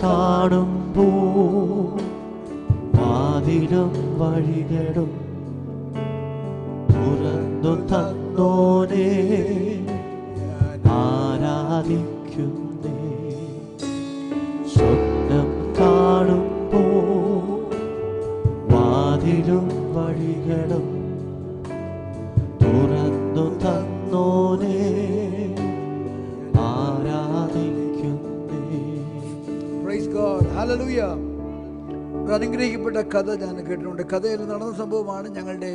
കാണുമ്പോ വാതിലും വഴികളും തുറന്നു തന്നോനെ ആരാധിക്കുന്നേ. സ്വപ്നം കാണുമ്പോ വാതിലും വഴികളും തുറന്നു തന്നോനെ ആരാധിക്കുന്നേ. Praise God, hallelujah. ഒരു അനുഗ്രഹിക്കപ്പെട്ട കഥ ഞാൻ കേട്ടിട്ടുണ്ട്. കഥയിൽ നടന്ന സംഭവമാണ്. ഞങ്ങളുടെ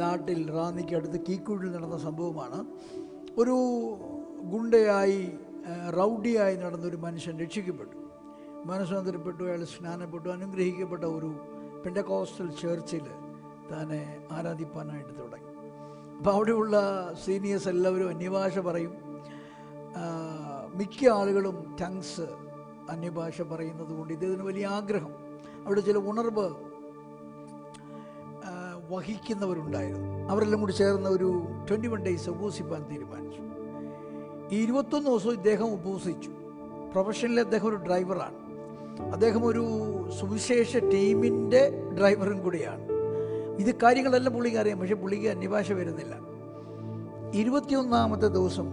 നാട്ടിൽ റാന്നിക്കടുത്ത് കീക്കൂഴിൽ നടന്ന സംഭവമാണ്. ഒരു ഗുണ്ടയായി റൗഡിയായി നടന്നൊരു മനുഷ്യൻ രക്ഷിക്കപ്പെട്ടു, മനസ്സാന്തരപ്പെട്ടു, അയാൾ സ്നാനപ്പെട്ടു, അനുഗ്രഹിക്കപ്പെട്ട ഒരു പെന്തക്കോസ്റ്റൽ ചർച്ചിൽ താനെ ആരാധിപ്പാനായിട്ട് തുടങ്ങി. അപ്പോൾ അവിടെയുള്ള സീനിയേഴ്സ് എല്ലാവരും അന്യഭാഷ പറയും. മിക്ക ആളുകളും ടങ്സ് അന്യഭാഷ പറയുന്നത് കൊണ്ട് ഇദ്ദേഹത്തിന് വലിയ ആഗ്രഹം. അവിടെ ചില ഉണർവ് വഹിക്കുന്നവരുണ്ടായിരുന്നു. അവരെല്ലാം കൂടി ചേർന്ന് ഒരു 21 days ഉപവസിപ്പാൻ തീരുമാനിച്ചു. ഈ 21 ദിവസവും ഇദ്ദേഹം ഉപവസിച്ചു. പ്രൊഫഷണലി അദ്ദേഹം ഒരു ഡ്രൈവറാണ്. അദ്ദേഹം ഒരു സുവിശേഷ ടീമിൻ്റെ ഡ്രൈവറും കൂടിയാണ്. ഇത് കാര്യങ്ങളെല്ലാം പുള്ളിക്ക് അറിയാം, പക്ഷെ പുള്ളിക്ക് അന്യഭാഷ വരുന്നില്ല. 21ാമത്തെ ദിവസം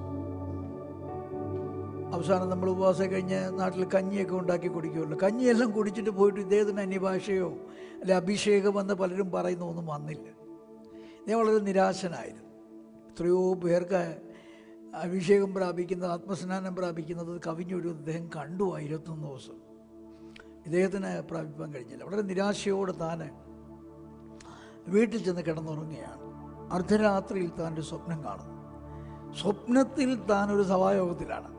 അവസാനം നമ്മൾ ഉപവാസം കഴിഞ്ഞ് നാട്ടിൽ കഞ്ഞിയൊക്കെ ഉണ്ടാക്കി കുടിക്കുമല്ലോ. കഞ്ഞിയെല്ലാം കുടിച്ചിട്ട് പോയിട്ട് ഇദ്ദേഹത്തിന് അന്യഭാഷയോ അല്ലെ അഭിഷേകം എന്ന് പലരും പറയുന്ന ഒന്നും വന്നില്ല. ഞാൻ വളരെ നിരാശനായിരുന്നു. എത്രയോ പേർക്ക് അഭിഷേകം പ്രാപിക്കുന്നത്, ആത്മസ്നാനം പ്രാപിക്കുന്നത് കവിഞ്ഞൊരു അദ്ദേഹം കണ്ടു. 21 ദിവസം ഇദ്ദേഹത്തിന് പ്രാപിപ്പാൻ കഴിഞ്ഞില്ല. വളരെ നിരാശയോടെ താൻ വീട്ടിൽ ചെന്ന് കിടന്നുറങ്ങുകയാണ്. അർദ്ധരാത്രിയിൽ താൻ്റെ സ്വപ്നം കാണുന്നു. സ്വപ്നത്തിൽ താൻ ഒരു സഭായോഗത്തിലാണ്.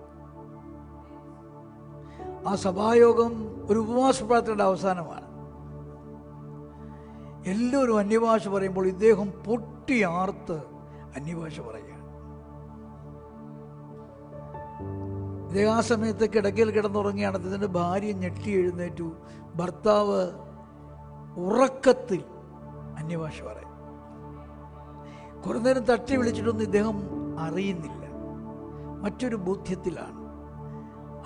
ആ സഭായോഗം ഒരു ഉപവാസ പ്രാർത്ഥനയുടെ അവസാനമാണ്. എല്ലാവരും അന്യഭാഷ പറയുമ്പോൾ ഇദ്ദേഹം പൊട്ടിയാർത്ത് അന്യഭാഷ പറയുകയാണ്. ഇദ്ദേഹം ആ സമയത്ത് കിടക്കയിൽ കിടന്നുറങ്ങിയാണ്. അദ്ദേഹത്തിൻ്റെ ഭാര്യ ഞെട്ടി എഴുന്നേറ്റു. ഭർത്താവ് ഉറക്കത്തിൽ അന്യഭാഷ പറയും. കുറേ നേരം തട്ടി വിളിച്ചിട്ടൊന്നും ഇദ്ദേഹം അറിയുന്നില്ല, മറ്റൊരു ബോധ്യത്തിലാണ്.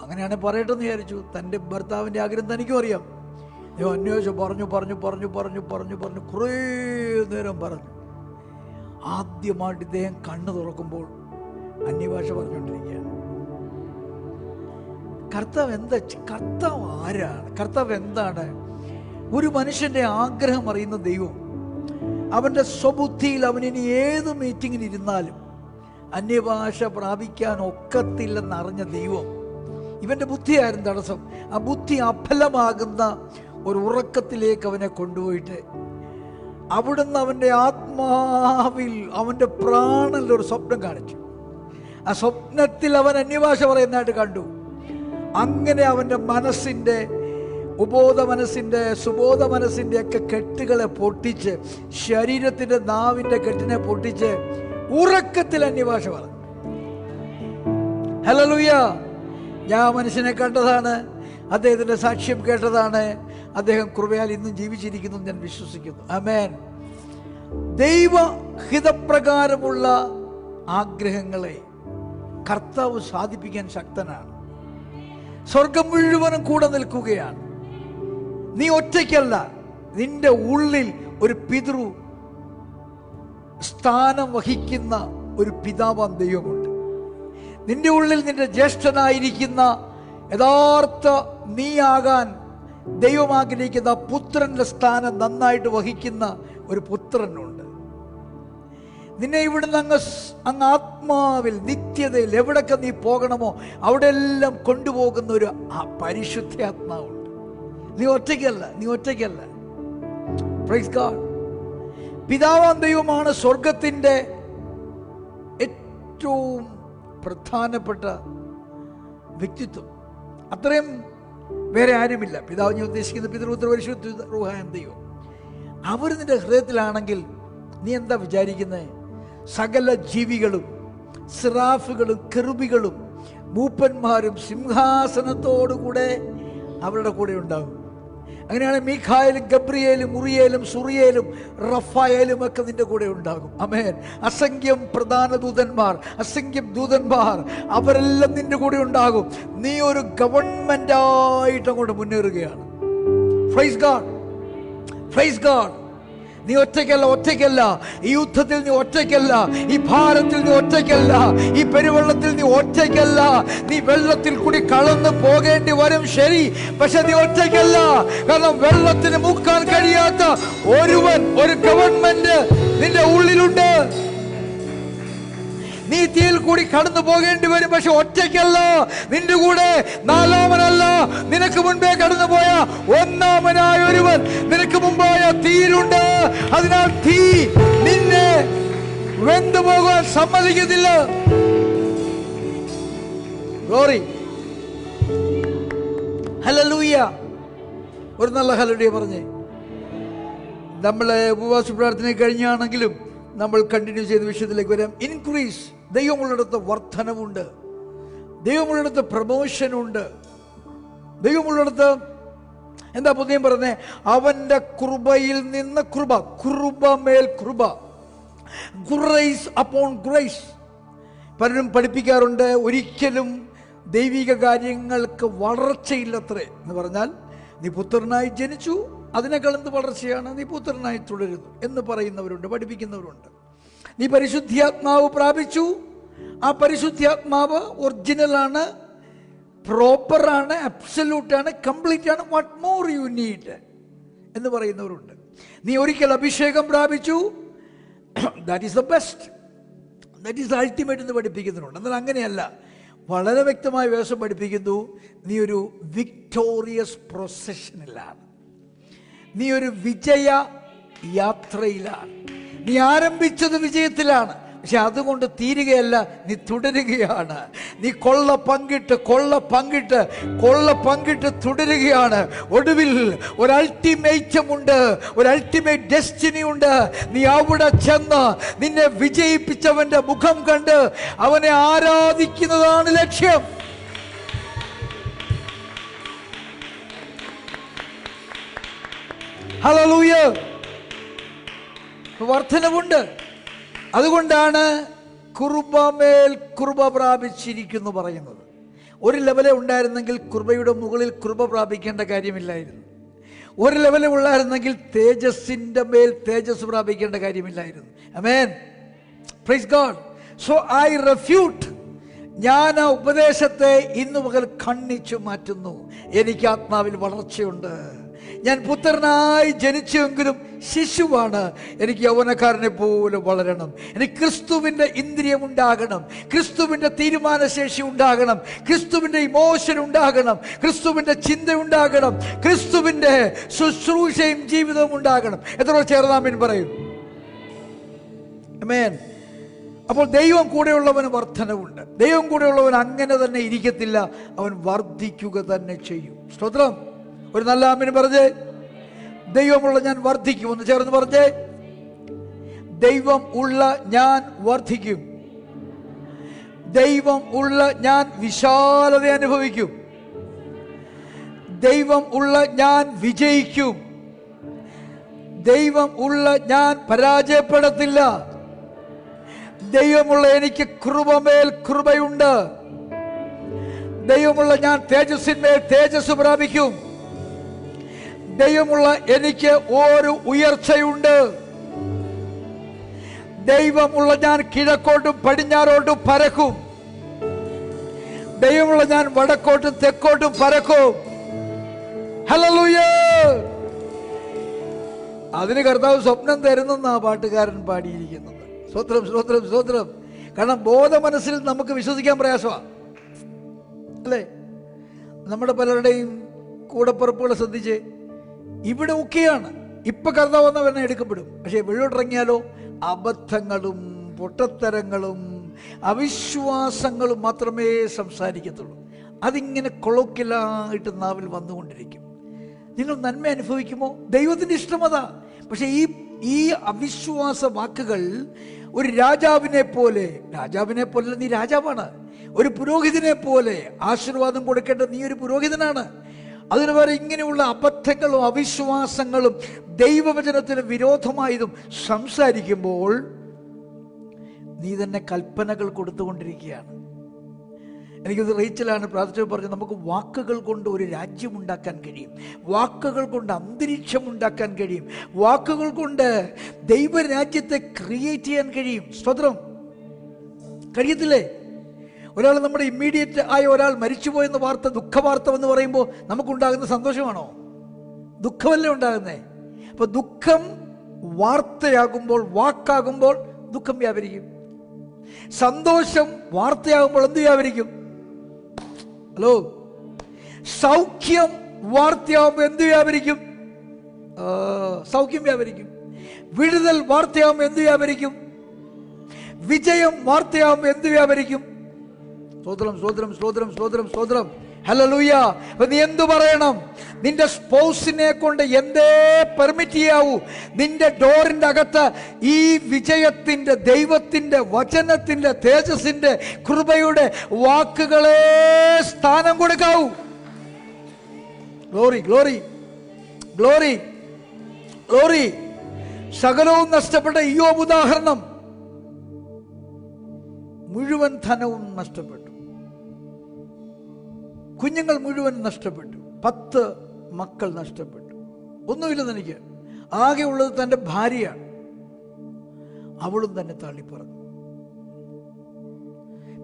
അങ്ങനെയാണ് പറയട്ടെന്ന് വിചാരിച്ചു. തൻ്റെ ഭർത്താവിൻ്റെ ആഗ്രഹം തനിക്കും അറിയാം. ഞാൻ അന്വേഷിച്ചു, പറഞ്ഞു കുറേ നേരം പറഞ്ഞു. ആദ്യമായിട്ട് ഇദ്ദേഹം കണ്ണു തുറക്കുമ്പോൾ അന്യഭാഷ പറഞ്ഞുകൊണ്ടിരിക്കുകയാണ്. കർത്താവ് ആരാണ്? കർത്താവ് എന്താണ്? ഒരു മനുഷ്യൻ്റെ ആഗ്രഹം അറിയുന്ന ദൈവം. അവൻ്റെ സ്വബുദ്ധിയിൽ അവനിനി ഏത് മീറ്റിങ്ങിന് ഇരുന്നാലും അന്യഭാഷ പ്രാപിക്കാൻ ഒക്കത്തില്ലെന്നറിഞ്ഞ ദൈവം ഇവൻ്റെ ബുദ്ധിയായിരുന്നു തടസ്സം. ആ ബുദ്ധി അഫലമാകുന്ന ഒരു ഉറക്കത്തിലേക്ക് അവനെ കൊണ്ടുപോയിട്ട് അവിടുന്ന് അവൻ്റെ ആത്മാവിൽ, അവൻ്റെ പ്രാണനിൽ ഒരു സ്വപ്നം കാണിച്ചു. ആ സ്വപ്നത്തിൽ അവൻ അന്യഭാഷ പറയുന്നതായിട്ട് കണ്ടു. അങ്ങനെ അവൻ്റെ മനസ്സിൻ്റെ, ഉബോധ മനസ്സിൻ്റെ, സുബോധ മനസ്സിൻ്റെ ഒക്കെ കെട്ടുകളെ പൊട്ടിച്ച്, ശരീരത്തിൻ്റെ നാവിൻ്റെ കെട്ടിനെ പൊട്ടിച്ച് ഉറക്കത്തിൽ അന്യഭാഷ പറഞ്ഞു. ഹല്ലേലൂയ. ഞാൻ മനുഷ്യനെ കണ്ടതാണ്, അദ്ദേഹത്തിൻ്റെ സാക്ഷ്യം കേട്ടതാണ്. അദ്ദേഹം കൃപയാൽ ഇന്നും ജീവിച്ചിരിക്കുന്നു ഞാൻ വിശ്വസിക്കുന്നു. ആമേൻ. ദൈവഹിതപ്രകാരമുള്ള ആഗ്രഹങ്ങളെ കർത്താവ് സാധിപ്പിക്കാൻ ശക്തനാണ്. സ്വർഗം മുഴുവനും കൂടെ നിൽക്കുകയാണ്. നീ ഒറ്റയ്ക്കല്ല. നിന്റെ ഉള്ളിൽ ഒരു പിതൃ സ്ഥാനം വഹിക്കുന്ന ഒരു പിതാവാം ദൈവമുണ്ട്. നിന്റെ ഉള്ളിൽ നിന്റെ ജ്യേഷ്ഠനായിരിക്കുന്ന യഥാർത്ഥ നീയാകാൻ ദൈവം ആഗ്രഹിക്കുന്ന പുത്രന്റെ സ്ഥാനം നന്നായിട്ട് വഹിക്കുന്ന ഒരു പുത്രനുണ്ട്. നിന്നെ ഇവിടുന്ന് അങ്ങ് ആത്മാവിൽ നിത്യതയിൽ എവിടൊക്കെ നീ പോകണമോ അവിടെ എല്ലാം കൊണ്ടുപോകുന്ന ഒരു പരിശുദ്ധാത്മാവുണ്ട്. നീ ഒറ്റയ്ക്കല്ല. Praise God. പിതാവാം ദൈവമാണ് സ്വർഗത്തിൻ്റെ ഏറ്റവും പ്രധാനപ്പെട്ട വ്യക്തിത്വം. അത്രയും വേറെ ആരുമില്ല. പിതാവ് ഞാൻ ഉദ്ദേശിക്കുന്ന പിതൃപുത്ര പരിശുദ്ധ റൂഹായ ദൈവം. അവർ നിന്റെ ഹൃദയത്തിലാണെങ്കിൽ നീ എന്താ വിചാരിക്കുന്നത്? സകല ജീവികളും, സിറാഫുകളും, കെറുബികളും, മൂപ്പന്മാരും സിംഹാസനത്തോടുകൂടെ അവരുടെ കൂടെ ഉണ്ടാകും. അങ്ങനെയാണ് മീഖായേലും ഗബ്രിയേലും ഉറിയേലും സുറിയേലും റഫായേലും ഒക്കെ നിന്റെ കൂടെ ഉണ്ടാകും. ആമേൻ. അസംഖ്യം പ്രധാന ദൂതന്മാർ, അസംഖ്യം ദൂതന്മാർ, അവരെല്ലാം നിന്റെ കൂടെ ഉണ്ടാകും. നീ ഒരു ഗവൺമെന്റായിട്ട് അങ്ങോട്ട് മുന്നേറുകയാണ്. Price God, praise God. നീ ഒറ്റയ്ക്കല്ല. ഈ യുദ്ധത്തിൽ നീ ഒറ്റയ്ക്കല്ല. ഈ ഭാരത്തിൽ നീ ഒറ്റയ്ക്കല്ല. ഈ പെരുവെള്ളത്തിൽ നീ ഒറ്റയ്ക്കല്ല. നീ വെള്ളത്തിൽ കൂടി കടന്നു പോകേണ്ടി വരും, ശരി, പക്ഷെ നീ ഒറ്റയ്ക്കല്ല. കാരണം വെള്ളത്തിന് മുക്കാൻ കഴിയാത്ത ഒരു ഗവൺമെന്റ് നിന്റെ ഉള്ളിലുണ്ട്. നീ തീയിൽ കൂടി കടന്നു പോകേണ്ടി വരും, പക്ഷെ ഒറ്റയ്ക്കല്ല. നിന്റെ കൂടെ നാലാമനല്ല, നിനക്ക് മുൻപേ കടന്നുപോയ ഒന്നാമനായ ഒരുവൻ നിനക്ക് മുമ്പായ തീയിലുണ്ട്. അതിനാൽ തീ നിന്നെ വെന്തു പോകാൻ സമ്മതിക്കത്തില്ല. Glory, hallelujah. ഒരു നല്ല ഹല്ലേലൂയ പറഞ്ഞേ. നമ്മളെ ഉപവാസ പ്രാർത്ഥന കഴിഞ്ഞാണെങ്കിലും നമ്മൾ കണ്ടിന്യൂ ചെയ്ത വിഷയത്തിലേക്ക് വരാം. ഇൻക്രീസ്. ദൈവമുള്ളിടത്ത് വർധനവുണ്ട്, ദൈവമുള്ളിടത്ത് പ്രമോഷനുണ്ട്, ദൈവമുള്ളിടത്ത് എന്താ പുതിയ പറഞ്ഞേ? അവന്റെ കൃപയിൽ നിന്ന് കൃപ മേൽ കൃപ, ഗ്രേസ് അപ്പോൺ ഗ്രേസ്. പലരും പഠിപ്പിക്കാറുണ്ട് ഒരിക്കലും ദൈവിക കാര്യങ്ങൾക്ക് വളർച്ചയില്ലത്രേ എന്ന് പറഞ്ഞാൽ നീ പുത്രനായി ജനിച്ചു, അതിനേക്കാൾ എന്ത് വളർച്ചയാണ്, നീ പുത്രനായി തുടരുന്നു എന്ന് പറയുന്നവരുണ്ട്, പഠിപ്പിക്കുന്നവരുണ്ട്. നീ പരിശുദ്ധാത്മാവ് പ്രാപിച്ചു, ആ പരിശുദ്ധാത്മാവ് ഒറിജിനലാണ്, പ്രോപ്പറാണ്, അബ്സല്യൂട്ടാണ്, കംപ്ലീറ്റ് ആണ്, വാട്ട് മോർ യു നീഡ് എന്ന് പറയുന്നവരുണ്ട്. നീ ഒരിക്കൽ അഭിഷേകം പ്രാപിച്ചു, that is the best, that is the ultimate എന്ന് പഠിപ്പിക്കുന്നുണ്ട്. എന്നാൽ അങ്ങനെയല്ല, വളരെ വ്യക്തമായ വേഷം പഠിപ്പിക്കുന്നു. നീ ഒരു വിക്ടോറിയസ് പ്രൊസഷനിലാണ്, നീ ഒരു വിജയ യാത്രയിലാണ്. നീ ആരംഭിച്ചത് വിജയത്തിലാണ്, പക്ഷെ അതുകൊണ്ട് തീരുകയല്ല, നീ തുടരുകയാണ്. നീ കൊള്ള പങ്കിട്ട് തുടരുകയാണ്. ഒടുവിൽ ഒരു അൾട്ടിമേറ്റം ഉണ്ട്, ഒരു അൾട്ടിമേറ്റ് ഡെസ്റ്റിനി ഉണ്ട്. നീ അവിടെ ചെന്ന് നിന്നെ വിജയിപ്പിച്ചവന്റെ മുഖം കണ്ട് അവനെ ആരാധിക്കുന്നതാണ് ലക്ഷ്യം. ഹല്ലേലൂയ. വർധനവുണ്ട്. അതുകൊണ്ടാണ് കൃപമേൽ കൃപ പ്രാപിച്ചിരിക്കുന്നു പറയുന്നത്. ഒരു ലെവലെ ഉണ്ടായിരുന്നെങ്കിൽ കൃപയുടെ മുകളിൽ കൃപ പ്രാപിക്കേണ്ട കാര്യമില്ലായിരുന്നു. ഒരു ലെവലെ ഉള്ളായിരുന്നെങ്കിൽ തേജസ്സിൻ്റെ മേൽ തേജസ് പ്രാപിക്കേണ്ട കാര്യമില്ലായിരുന്നു. Amen. Praise God. So I refute. ഞാൻ ആ ഉപദേശത്തെ ഇന്നു മുതൽ ഖണ്ഡിച്ചു മാറ്റുന്നു. എനിക്ക് ആത്മാവിൽ വളർച്ചയുണ്ട്. ഞാൻ പുത്രനായി ജനിച്ചെങ്കിലും ശിശുവാണ്. എനിക്ക് യൗവനക്കാരനെ പോലെ വളരണം. എനിക്ക് ക്രിസ്തുവിൻ്റെ ഇന്ദ്രിയം ഉണ്ടാകണം, ക്രിസ്തുവിൻ്റെ തീരുമാനശേഷി ഉണ്ടാകണം, ക്രിസ്തുവിൻ്റെ ഇമോഷൻ ഉണ്ടാകണം, ക്രിസ്തുവിൻ്റെ ചിന്ത ഉണ്ടാകണം, ക്രിസ്തുവിൻ്റെ ശുശ്രൂഷയും ജീവിതവും ഉണ്ടാകണം. എത്ര ചേർന്നാമേൻ പറയും? ആമേൻ. അപ്പോൾ ദൈവം കൂടെയുള്ളവന് വർധനവുണ്ട്. ദൈവം കൂടെയുള്ളവൻ അങ്ങനെ തന്നെ ഇരിക്കത്തില്ല, അവൻ വർദ്ധിക്കുക തന്നെ ചെയ്യും. സ്തോത്രം. ഒരു നല്ല ആമേൻ പറഞ്ഞേ. ദൈവമുള്ള ഞാൻ വർദ്ധിക്കും. ഒന്ന് ചേർന്ന് പറഞ്ഞേ. ദൈവം ഉള്ള ഞാൻ വർദ്ധിക്കും. ദൈവം ഉള്ള ഞാൻ വിശാലത അനുഭവിക്കും. ദൈവം ഉള്ള ഞാൻ വിജയിക്കും. ദൈവം ഉള്ള ഞാൻ പരാജയപ്പെടത്തില്ല. ദൈവമുള്ള എനിക്ക് കൃപമേൽ കൃപയുണ്ട്. ദൈവമുള്ള ഞാൻ തേജസ്സിന്മേൽ തേജസ് പ്രാപിക്കും. ദൈവമുള്ള എനിക്ക് ഒരു ഉയർച്ചയുണ്ട്. ദൈവമുള്ള ഞാൻ കിഴക്കോട്ടും പടിഞ്ഞാറോട്ടും പരക്കും. ദൈവമുള്ള ഞാൻ വടക്കോട്ടും തെക്കോട്ടും പരക്കും. ഹല്ലേലൂയ. അതിന് കർത്താവ് സ്വപ്നം തരുന്നെന്നാ പാട്ടുകാരൻ പാടിയിരിക്കുന്നത്. സ്തോത്രം, സ്തോത്രം, സ്തോത്രം. കാരണം ബോധ മനസ്സിൽ നമുക്ക് വിശ്വസിക്കാൻ പ്രയാസമാണ്, അല്ലേ? നമ്മുടെ പലരുടെയും കൂടപ്പുറപ്പുകളെ ശ്രദ്ധിച്ച് ഇവിടെ ഒക്കെയാണ്. ഇപ്പൊ കർത്താവ് വന്നവനെ എടുക്കപ്പെടും, പക്ഷെ വെള്ളോട്ടിറങ്ങിയാലോ അബദ്ധങ്ങളും പൊട്ടത്തരങ്ങളും അവിശ്വാസങ്ങളും മാത്രമേ സംസാരിക്കത്തുള്ളൂ. അതിങ്ങനെ കൊളോക്കിലായിട്ട് നാവിൽ വന്നുകൊണ്ടിരിക്കും. നിങ്ങൾ നന്മ അനുഭവിക്കുമോ? ദൈവത്തിൻ്റെ ഇഷ്ടം അതാ. പക്ഷെ ഈ അവിശ്വാസ വാക്കുകൾ ഒരു രാജാവിനെ പോലെ നീ രാജാവാണ്. ഒരു പുരോഹിതനെ പോലെ ആശീർവാദം കൊടുക്കേണ്ട നീ ഒരു പുരോഹിതനാണ്. അതിന് വരെ ഇങ്ങനെയുള്ള അബദ്ധങ്ങളും അവിശ്വാസങ്ങളും ദൈവവചനത്തിന് വിരോധമായതും സംസാരിക്കുമ്പോൾ നീ തന്നെ കൽപ്പനകൾ കൊടുത്തുകൊണ്ടിരിക്കുകയാണ്. എനിക്കത് റീച്ചലാണ് പ്രാർത്ഥിച്ചപ്പോൾ പറഞ്ഞു, നമുക്ക് വാക്കുകൾ കൊണ്ട് ഒരു രാജ്യമുണ്ടാക്കാൻ കഴിയും, വാക്കുകൾ കൊണ്ട് അന്തരീക്ഷം ഉണ്ടാക്കാൻ കഴിയും, വാക്കുകൾ കൊണ്ട് ദൈവരാജ്യത്തെ ക്രിയേറ്റ് ചെയ്യാൻ കഴിയും. സ്തോത്രം. കഴിയത്തില്ലേ? ഒരാൾ നമ്മുടെ ഇമ്മീഡിയറ്റ് ആയ ഒരാൾ മരിച്ചുപോയെന്ന വാർത്ത, ദുഃഖവാർത്ത എന്ന് പറയുമ്പോൾ നമുക്കുണ്ടാകുന്ന സന്തോഷമാണോ? ദുഃഖമല്ലേ ഉണ്ടാകുന്നേ? അപ്പോൾ ദുഃഖം വാർത്തയാകുമ്പോൾ, വാക്കാകുമ്പോൾ ദുഃഖം വ്യാപരിക്കും. സന്തോഷം വാർത്തയാകുമ്പോൾ എന്ത് വ്യാപരിക്കും? ഹലോ, സൗഖ്യം വാർത്തയാകുമ്പോൾ എന്ത് വ്യാപരിക്കും? സൗഖ്യം വ്യാപരിക്കും. വിടുതൽ വാർത്തയാകുമ്പോൾ എന്ത് വ്യാപരിക്കും? വിജയം വാർത്തയാകുമ്പോൾ എന്ത് വ്യാപരിക്കും? സ്തോത്രം, സ്തോത്രം, സ്തോത്രം, സ്തോത്രം, സ്തോത്രം. ഹല്ലേലൂയ. അപ്പൊ നീ എന്തു പറയണം? നിന്റെ സ്പൗസിനെ കൊണ്ട് എന്തേ പെർമിറ്റ് ചെയ്യാവൂ? നിന്റെ ഡോറിന്റെ അകത്ത് ഈ വിജയത്തിന്റെ, ദൈവത്തിന്റെ വചനത്തിന്റെ, തേജസ്സിന്റെ, കൃപയുടെ വാക്കുകളെ സ്ഥാനം കൊടുക്കാവൂ. Glory, glory, glory, glory. സകലവും നഷ്ടപ്പെട്ട ഇയ്യോബ് ഉദാഹരണം. മുഴുവൻ ധനവും നഷ്ടപ്പെട്ടു, കുഞ്ഞുങ്ങൾ മുഴുവൻ നഷ്ടപ്പെട്ടു, 10 മക്കൾ നഷ്ടപ്പെട്ടു. ഒന്നുമില്ലെന്ന് എനിക്ക്, ആകെ ഉള്ളത് തൻ്റെ ഭാര്യയാണ്. അവളും തന്നെ തള്ളിപ്പറഞ്ഞു.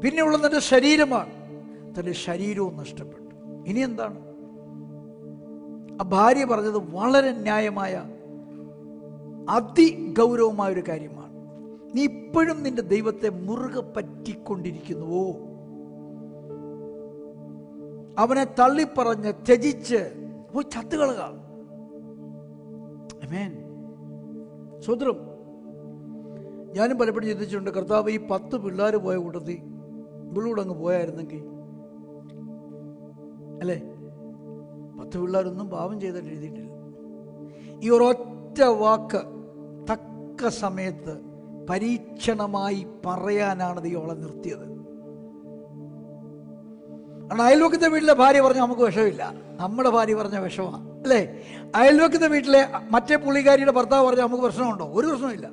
പിന്നെ ഉള്ളത് തൻ്റെ ശരീരമാണ്, തൻ്റെ ശരീരവും നഷ്ടപ്പെട്ടു. ഇനി എന്താണ്? ആ ഭാര്യ പറഞ്ഞത് വളരെ ന്യായമായ, അതിഗൗരവമായൊരു കാര്യമാണ്. നീ ഇപ്പോഴും നിന്റെ ദൈവത്തെ മുറുകെ പറ്റിക്കൊണ്ടിരിക്കുന്നുവോ? അവനെ തള്ളിപ്പറഞ്ഞ് ത്യജിച്ച് പോയി ചത്തുകളക. ആമേൻ. സ്വതന്ത്രം. ഞാനും പലപ്പോഴും ചിന്തിച്ചിട്ടുണ്ട്, കർത്താവ് ഈ 10 പിള്ളേർ പോയ കൂട്ടത്തിൽ ഇവളൂടെ അങ്ങ് പോയായിരുന്നെങ്കിൽ, അല്ലേ? 10 പിള്ളേരൊന്നും പാപം ചെയ്തിട്ട് എഴുതിയിട്ടില്ല. ഈ ഒരൊറ്റ വാക്ക് തക്ക സമയത്ത് പരീക്ഷണമായി പറയാനാണ് ദൈവം അവളെ നിർത്തിയത്. കാരണം അയൽവക്കത്തെ വീട്ടിലെ ഭാര്യ പറഞ്ഞാൽ നമുക്ക് വിഷമില്ല, നമ്മുടെ ഭാര്യ പറഞ്ഞ വിഷമാണ്, അല്ലേ? അയൽവക്കത്തെ വീട്ടിലെ മറ്റേ പുള്ളിക്കാരിയുടെ ഭർത്താവ് പറഞ്ഞാൽ നമുക്ക് പ്രശ്നമുണ്ടോ? ഒരു പ്രശ്നമില്ല.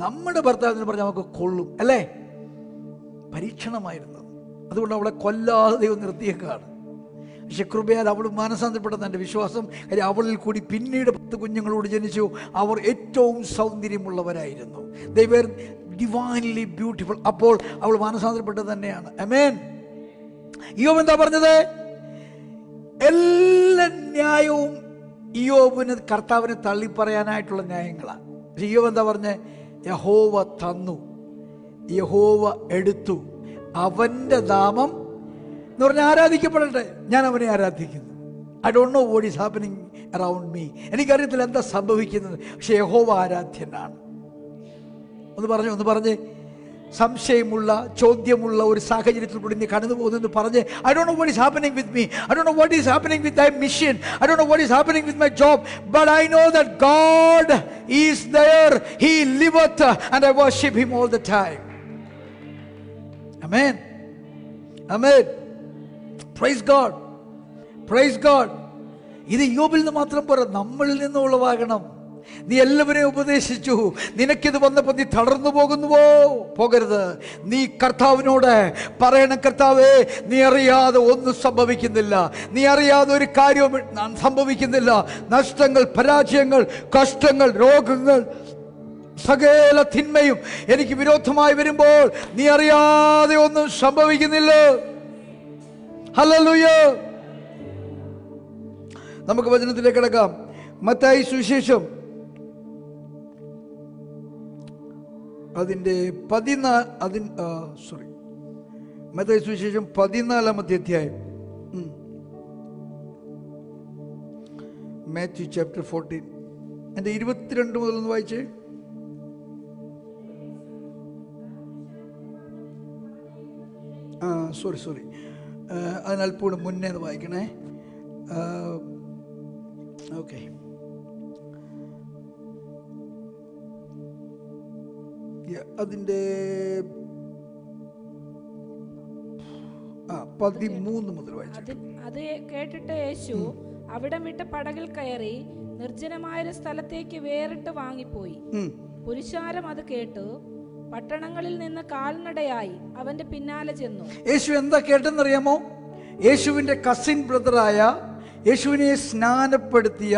നമ്മുടെ ഭർത്താവിന് പറഞ്ഞാൽ നമുക്ക് കൊള്ളും, അല്ലേ? പരീക്ഷണമായിരുന്നു. അതുകൊണ്ട് അവളെ കൊല്ലാതെ ദൈവം നിർത്തിയേക്കാണ്. പക്ഷെ കൃപയാൽ അവൾ മാനസാന്തരപ്പെട്ടെന്ന് എൻ്റെ വിശ്വാസം. കാര്യം അവളിൽ കൂടി പിന്നീട് 10 കുഞ്ഞുങ്ങളോട് ജനിച്ചു. അവർ ഏറ്റവും സൗന്ദര്യമുള്ളവരായിരുന്നു. They were divinely beautiful. അപ്പോൾ അവൾ മാനസാന്തരപ്പെട്ടത് തന്നെയാണ്. ആമേൻ. ഇയ്യോബ് എന്താ പറഞ്ഞത്? എല്ലാ ന്യായവും ഇയ്യോബിന് കർത്താവിനെ തള്ളിപ്പറയാനായിട്ടുള്ള ന്യായങ്ങളാണ്. പക്ഷെ ഇയ്യോബ് എന്താ പറഞ്ഞേ? യഹോവ തന്നു, യഹോവ എടുത്തു, അവൻ്റെ നാമം എന്ന് പറഞ്ഞാൽ ആരാധിക്കപ്പെടട്ടെ. ഞാൻ അവനെ ആരാധിക്കുന്നു. I don't know what is happening around me. എനിക്കറിയത്തില്ല എന്താ സംഭവിക്കുന്നത്, പക്ഷെ യഹോവ ആരാധ്യനാണ്. ഒന്ന് പറഞ്ഞ് സംശയമുള്ള, ചോദ്യമുള്ള ഒരു സാഹചര്യത്തിൽ കൂടി നീ കടന്നു പോകുന്നെന്ന് പറഞ്ഞ്, I don't know what is happening with me, I don't know what is happening with my mission, I don't know what is happening with my job, but I know that God is there, he liveth and I worship him all the time. Amen, amen. Praise God, praise God. ഇത് ഇയ്യോബിൽ നിന്ന് മാത്രം പോരാ, നമ്മളിൽ നിന്ന് ഉളവാകണം. നീ എല്ലാവരെയും ഉപദേശിച്ചു, നിനക്കിത് വന്നപ്പോൾ നീ തളർന്നു പോകുന്നുവോ? പോകരുത്. നീ കർത്താവിനോട് പറയണം, കർത്താവേ, നീ അറിയാതെ ഒന്നും സംഭവിക്കുന്നില്ല, നീ അറിയാതെ ഒരു കാര്യവും സംഭവിക്കുന്നില്ല. നഷ്ടങ്ങൾ, പരാജയങ്ങൾ, കഷ്ടങ്ങൾ, രോഗങ്ങൾ, സകല തിന്മയും എനിക്ക് വിരോധമായി വരുമ്പോൾ നീ അറിയാതെ ഒന്നും സംഭവിക്കുന്നില്ല. ഹല്ലേലൂയ. നമുക്ക് വചനത്തിലേക്ക് കിടക്കാം. മത്തായി സുവിശേഷം മത്തായി സുവിശേഷം 14-ാമത്തെ അധ്യായം. മാത്യു ചാപ്റ്റർ 14 എൻ്റെ 22 മുതൽ ഒന്ന് വായിച്ചേ. സോറി അതിനൽപ്പോഴും മുന്നേ ഒന്ന് വായിക്കണേ. ഓക്കെ. അതിൻ്റെ 13 മുതൽ വായിച്ചു. അത് കേട്ടിട്ട് യേശു അവിടം വിട്ട് പടകിൽ കയറി നിർജ്ജനമായൊരു സ്ഥലത്തേക്ക് വേറിട്ട് വാങ്ങിപ്പോയി. പുരുഷാരം അത് കേട്ടു പട്ടണങ്ങളിൽ നിന്ന് കാൽനടയായി അവന്റെ പിന്നാലെ ചെന്നു. യേശു എന്താ കേട്ടെന്നറിയാമോ? യേശുവിന്റെ കസിൻ ബ്രദറായ, യേശുവിനെ സ്നാനപ്പെടുത്തിയ,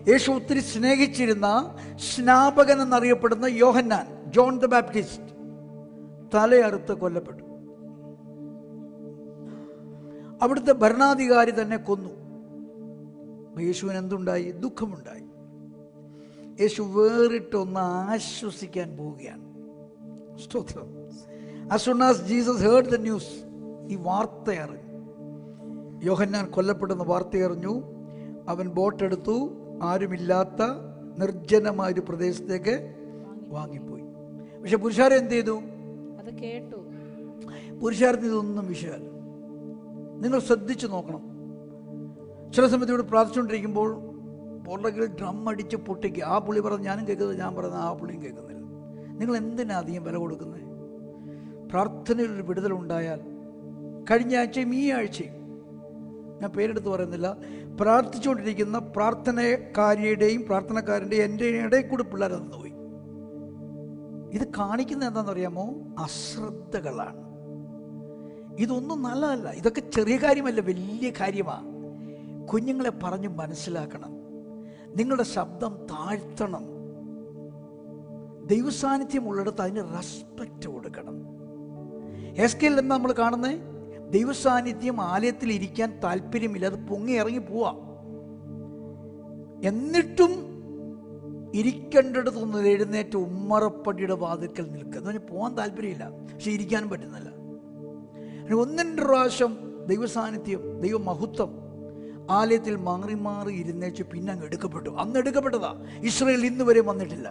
യേശു ഒത്തിരി സ്നേഹിച്ചിരുന്ന സ്നാപകൻ എന്നറിയപ്പെടുന്ന യോഹന്നാൻ, ജോൺ ദ ബാപ്റ്റിസ്റ്റ്, തലയറുത്ത് കൊല്ലപ്പെട്ടു. അവിടുത്തെ ഭരണാധികാരി തന്നെ കൊന്നു. യേശുവിന് എന്തുണ്ടായി? ദുഃഖമുണ്ടായി. യേശു വേറിട്ടൊന്ന് ആശ്വസിക്കാൻ പോവുകയാണ്. സ്തോത്രം. As soon as Jesus heard the news, ഈ വാർത്ത അറിഞ്ഞു, യോഹന്നാൻ കൊല്ലപ്പെടുന്ന വാർത്ത അറിഞ്ഞു, അവൻ ബോട്ടെടുത്തു ആരുമില്ലാത്ത നിർജ്ജനമായ ഒരു പ്രദേശത്തേക്ക് വാങ്ങിപ്പോയി. പക്ഷെ പുരുഷാരം എന്ത് ചെയ്തു? അത് കേട്ടു. പുരുഷാരത്തിന് ഇതൊന്നും വിഷയമല്ല. നിങ്ങൾ ശ്രദ്ധിച്ചു നോക്കണം. ചില സമയത്ത് ഇവിടെ പ്രാർത്ഥിച്ചുകൊണ്ടിരിക്കുമ്പോൾ പുറകിൽ ഡ്രം അടിച്ച് പൊട്ടിക്കുക. ആ പുള്ളി പറഞ്ഞ് ഞാനും കേൾക്കുന്നത്, ഞാൻ പറയുന്നത് ആ പുള്ളിയും കേൾക്കുന്നില്ല. നിങ്ങൾ എന്തിനാ അധികം വില കൊടുക്കുന്നത്? പ്രാർത്ഥനയിലൊരു വിടുതലുണ്ടായാൽ, കഴിഞ്ഞ ആഴ്ചയും ഈ ആഴ്ചയും, ഞാൻ പേരെടുത്ത് പറയുന്നില്ല, പ്രാർത്ഥിച്ചുകൊണ്ടിരിക്കുന്ന പ്രാർത്ഥനക്കാരിയുടെയും പ്രാർത്ഥനക്കാരൻ്റെയും എൻ്റെ ഇടയിൽ കൂടെ പിള്ളേർ തന്നുപോയി. ഇത് കാണിക്കുന്നത് എന്താണെന്നറിയാമോ? അശ്രദ്ധകളാണ്. ഇതൊന്നും നല്ലതല്ല. ഇതൊക്കെ ചെറിയ കാര്യമല്ല, വലിയ കാര്യമാണ്. കുഞ്ഞുങ്ങളെ പറഞ്ഞ് മനസ്സിലാക്കണം. നിങ്ങളുടെ ശബ്ദം താഴ്ത്തണം. ദൈവസാന്നിധ്യം ഉള്ളിടത്ത് അതിന് റെസ്പെക്റ്റ് കൊടുക്കണം. എസ്കേൽ എന്താ നമ്മൾ കാണുന്നത്? ദൈവസാന്നിധ്യം ആലയത്തിൽ ഇരിക്കാൻ താല്പര്യമില്ല, അത് പൊങ്ങി ഇറങ്ങി പോവാ. എന്നിട്ടും ഇരിക്കേണ്ടിടത്തൊന്ന് എഴുന്നേറ്റ് ഉമ്മറപ്പടിയുടെ വാതിൽക്കൽ നിൽക്കുക എന്ന് പറഞ്ഞാൽ പോകാൻ താല്പര്യമില്ല, പക്ഷെ ഇരിക്കാനും പറ്റുന്നില്ല. ഒന്നിൻ്റെ പ്രാവശ്യം ദൈവസാന്നിധ്യം, ദൈവമഹത്വം ആലയത്തിൽ മാറി മാറി ഇരുന്നേച്ച് പിന്നെ അങ്ങ് എടുക്കപ്പെട്ടു. അന്ന് എടുക്കപ്പെട്ടതാ. ഇസ്രായേൽ ഇന്ന് വരെ വന്നിട്ടില്ല.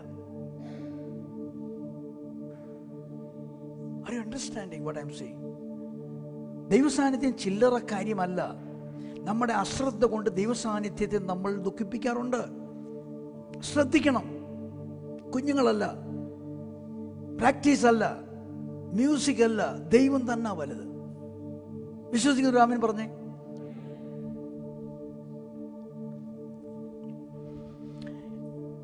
Are you understanding what I'm saying? ദൈവസാന്നിധ്യം ചില്ലറ കാര്യമല്ല. നമ്മുടെ അശ്രദ്ധ കൊണ്ട് ദൈവസാന്നിധ്യത്തെ നമ്മൾ ദുഃഖിപ്പിക്കാറുണ്ട്. ശ്രദ്ധിക്കണം. കുഞ്ഞുങ്ങളല്ല, പ്രാക്ടീസ് അല്ല, മ്യൂസിക് അല്ല, ദൈവം തന്നെ വലുത്. വിശ്വസിക്കുന്ന രാമൻ പറഞ്ഞേ.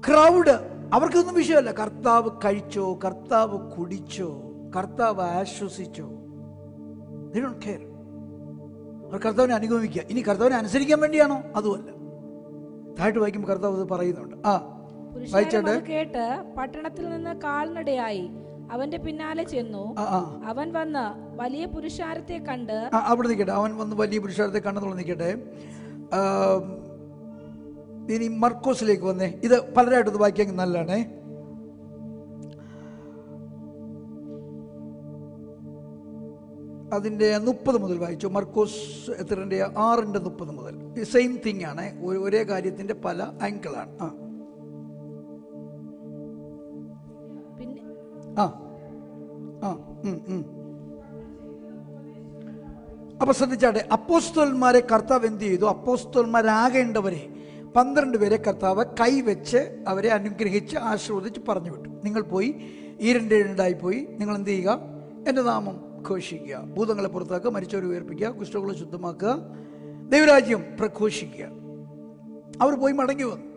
ക്രൗഡ് അവർക്കൊന്നും വിഷയമല്ല. കർത്താവ് കഴിച്ചോ, കർത്താവ് കുടിച്ചോ, കർത്താവ് ആശ്വസിച്ചോ, they don't care. അവർ കർത്താവിനെ അനുഗമിക്കുക. ഇനി കർത്താവിനെ അനുസരിക്കാൻ വേണ്ടിയാണോ? അതുമല്ല. താഴ്ത്ത് വായിക്കുമ്പോൾ കർത്താവ് അത് പറയുന്നുണ്ട്. വായിച്ചോട്ടെ. കേട്ട് പട്ടണത്തിൽ നിന്ന് കാൽനടയായി അവന്റെ പിന്നാലെ ചെന്നു. അവൻ വന്ന് വലിയ പുരുഷാരത്തെ കണ്ട്, അവിടെ നിൽക്കട്ടെ. അവൻ വന്ന് വലിയ പുരുഷാരത്തെ കണ്ടെന്നുള്ള നിൽക്കട്ടെ. ഇനി മർക്കോസിലേക്ക് വന്നേ. ഇത് പലരായിട്ടത് വായിക്കാൻ നല്ലതാണേ. അതിൻ്റെ 30 മുതൽ വായിച്ചു. മർക്കോസ് എത്രൻ്റെ 6:30 മുതൽ. സെയിം തിങ് ആണ്, ഒരേ കാര്യത്തിന്റെ പല ആംഗിളാണ്. അപ്പൊ ശ്രദ്ധിച്ചാട്ടെ. അപ്പോസ്തലന്മാരെ കർത്താവ് എന്ത് ചെയ്തു? അപ്പോസ്തലന്മാരാകേണ്ടവരെ 12 പേരെ കർത്താവ് കൈവച്ച് അവരെ അനുഗ്രഹിച്ച് ആശീർവദിച്ച് പറഞ്ഞു വിട്ടു. നിങ്ങൾ പോയി ഈരണ്ടായി പോയി നിങ്ങൾ എന്ത് ചെയ്യുക? എൻ്റെ നാമം ഘോഷിക്കുക, ഭൂതങ്ങളെ പുറത്താക്കുക, മരിച്ചവരെ ഉയർപ്പിക്കുക, കുഷ്ഠരോഗികളെ ശുദ്ധമാക്കുക, ദൈവരാജ്യം പ്രഘോഷിക്കുക. അവർ പോയി മടങ്ങി വന്നു.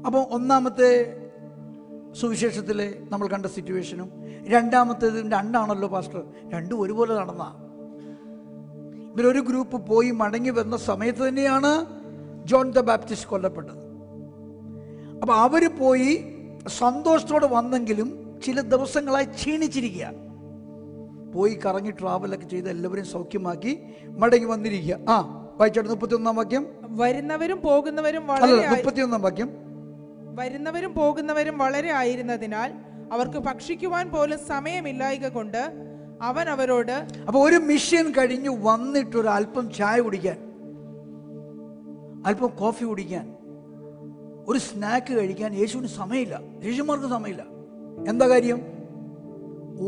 അപ്പോൾ ഒന്നാമത്തെ സുവിശേഷത്തിലെ നമ്മൾ കണ്ട സിറ്റുവേഷനും രണ്ടാമത്തേതും രണ്ടാണല്ലോ പാസ്റ്റർ. രണ്ടും ഒരുപോലെ നടന്ന. ഇവരൊരു ഗ്രൂപ്പ് പോയി മടങ്ങി വന്ന സമയത്ത് തന്നെയാണ് ജോൺ ദ ബാപ്റ്റിസ്റ്റ് കൊല്ലപ്പെട്ടത്. അപ്പോൾ അവർ പോയി സന്തോഷത്തോടെ വന്നെങ്കിലും ചില ദിവസങ്ങളായി ക്ഷീണിച്ചിരിക്കുക. പോയി കറങ്ങി ട്രാവലൊക്കെ ചെയ്ത് എല്ലാവരും സൗഖ്യമാക്കി മടങ്ങി വന്നിരിക്കുക. വായിച്ചോട്ടെ 31-ാം വാക്യം. വരുന്നവരും പോകുന്നവരും 31-ാം വാക്യം. വരുന്നവരും പോകുന്നവരും വളരെ ആയിരുന്നതിനാൽ അവർക്ക് ഭക്ഷിക്കുവാൻ പോലും സമയമില്ലായ്ക കൊണ്ട് അവൻ അവരോട്. അപ്പൊ ഒരു മിഷൻ കഴിഞ്ഞു വന്നിട്ടൊരു അല്പം ചായ കുടിക്കാൻ, അല്പം കോഫി കുടിക്കാൻ, ഒരു സ്നാക്ക് കഴിക്കാൻ യേശുവിന് സമയമില്ല. ശിഷ്യന്മാർക്ക് സമയമില്ല. എന്താ കാര്യം?